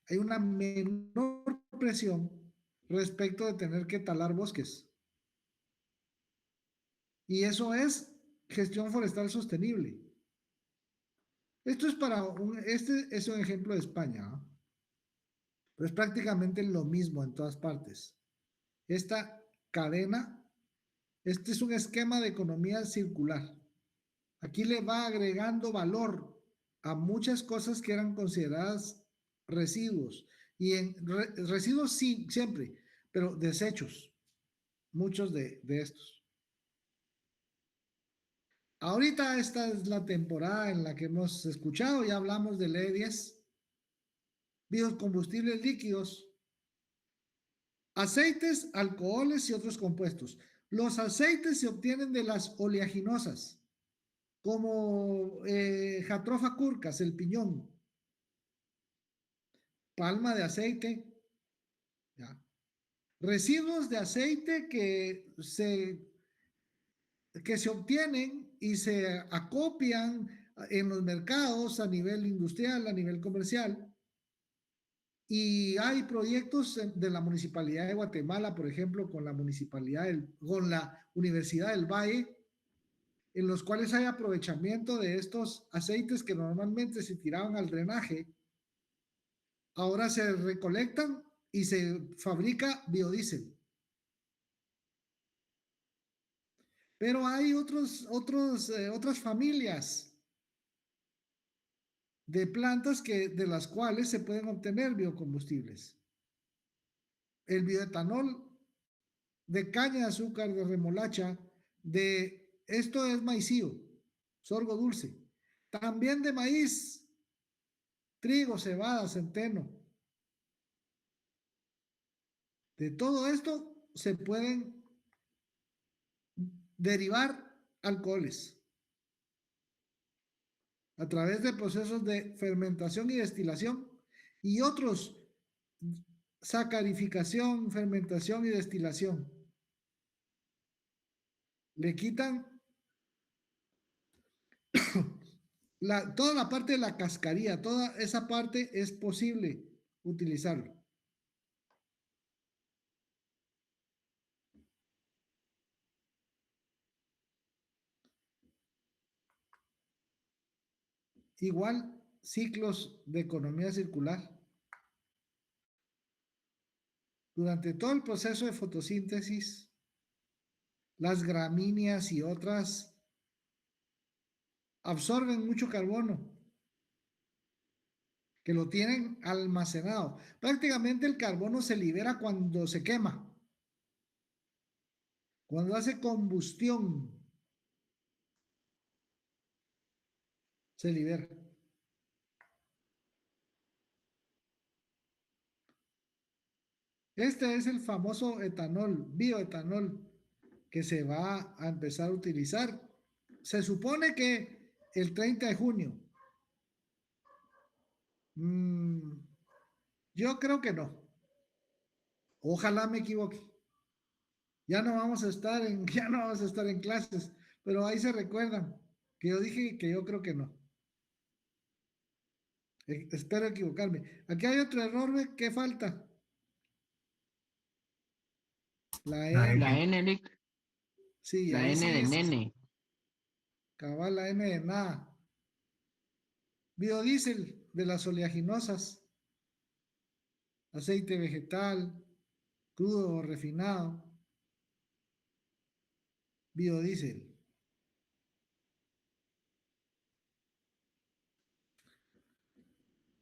Speaker 1: hay una menor presión respecto de tener que talar bosques. Y eso es gestión forestal sostenible. Esto es este es un ejemplo de España, ¿no? Pero es prácticamente lo mismo en todas partes. Esta cadena, este es un esquema de economía circular. Aquí le va agregando valor a muchas cosas que eran consideradas residuos. Y residuos sí, siempre, pero desechos, muchos de estos. Ahorita esta es la temporada en la que hemos escuchado, ya hablamos del E10, biocombustibles líquidos, aceites, alcoholes y otros compuestos. Los aceites se obtienen de las oleaginosas, como Jatropha curcas, el piñón, palma de aceite, ¿ya? Residuos de aceite que se obtienen y se acopian en los mercados a nivel industrial, a nivel comercial. Y hay proyectos de la Municipalidad de Guatemala, por ejemplo, con la Universidad del Valle, en los cuales hay aprovechamiento de estos aceites que normalmente se tiraban al drenaje. Ahora se recolectan y se fabrica biodiesel. Pero hay otras familias de plantas de las cuales se pueden obtener biocombustibles. El bioetanol de caña de azúcar, de remolacha, esto es maicillo, sorgo dulce, también de maíz, trigo, cebada, centeno. De todo esto se pueden derivar alcoholes a través de procesos de fermentación y destilación y otros, sacarificación, fermentación y destilación. Le quitan toda la parte de la cascarilla, toda esa parte es posible utilizarlo. Igual, ciclos de economía circular. Durante todo el proceso de fotosíntesis, las gramíneas y otras absorben mucho carbono, que lo tienen almacenado. Prácticamente el carbono se libera cuando se quema, cuando hace combustión, se libera. Este es el famoso etanol, bioetanol, que se va a empezar a utilizar. Se supone que el 30 de junio. Yo creo que no. Ojalá me equivoque. Ya no vamos a estar ya no vamos a estar en clases, pero ahí se recuerdan que yo dije que yo creo que no. Espero equivocarme. Aquí hay otro error, ¿qué falta? La
Speaker 7: La
Speaker 1: E.
Speaker 5: La
Speaker 7: N.
Speaker 5: N, Lick,
Speaker 1: Sí,
Speaker 5: la
Speaker 1: ahí
Speaker 5: N
Speaker 1: sí
Speaker 5: de
Speaker 1: es
Speaker 5: nene.
Speaker 1: cabal, la N de nada. Biodiesel de las oleaginosas, aceite vegetal, crudo o refinado, biodiesel.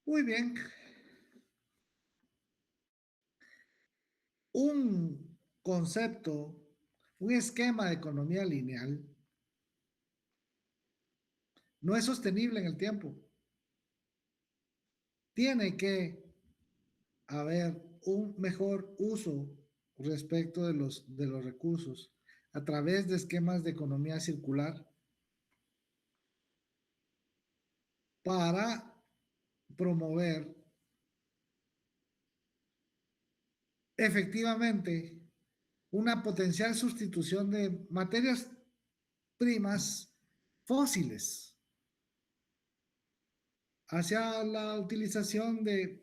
Speaker 1: Muy bien. Un concepto, un esquema de economía lineal no es sostenible en el tiempo. Tiene que haber un mejor uso respecto de los recursos a través de esquemas de economía circular para promover efectivamente una potencial sustitución de materias primas fósiles hacia la utilización de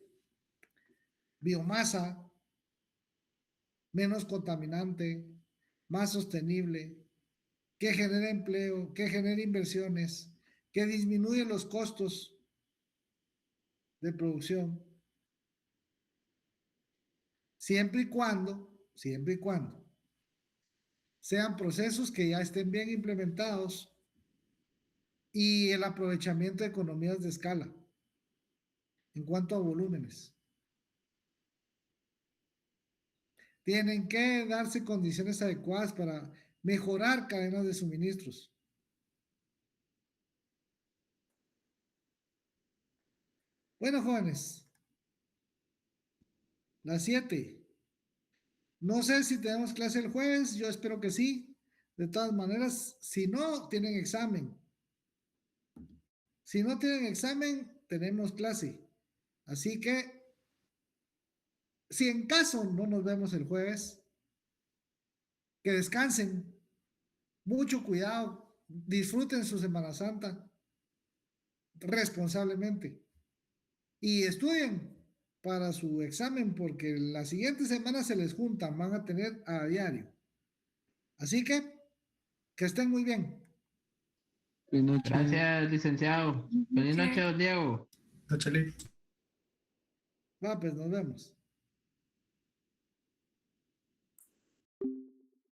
Speaker 1: biomasa menos contaminante, más sostenible, que genere empleo, que genere inversiones, que disminuye los costos de producción, siempre y cuando sean procesos que ya estén bien implementados y el aprovechamiento de economías de escala en cuanto a volúmenes. Tienen que darse condiciones adecuadas para mejorar cadenas de suministros. Bueno, jóvenes, las 7. No sé si tenemos clase el jueves, yo espero que sí. De todas maneras, si no, tienen examen. Si no tienen examen, tenemos clase. Así que, si en caso no nos vemos el jueves, que descansen, mucho cuidado, disfruten su Semana Santa responsablemente y estudien para su examen porque la siguiente semana se les juntan, van a tener a diario. Así que estén muy bien.
Speaker 2: Buenas noches.
Speaker 5: Gracias, licenciado. Feliz noche,
Speaker 6: noches.
Speaker 5: don Diego.
Speaker 7: Noche, Lee.
Speaker 1: Va, pues nos vemos.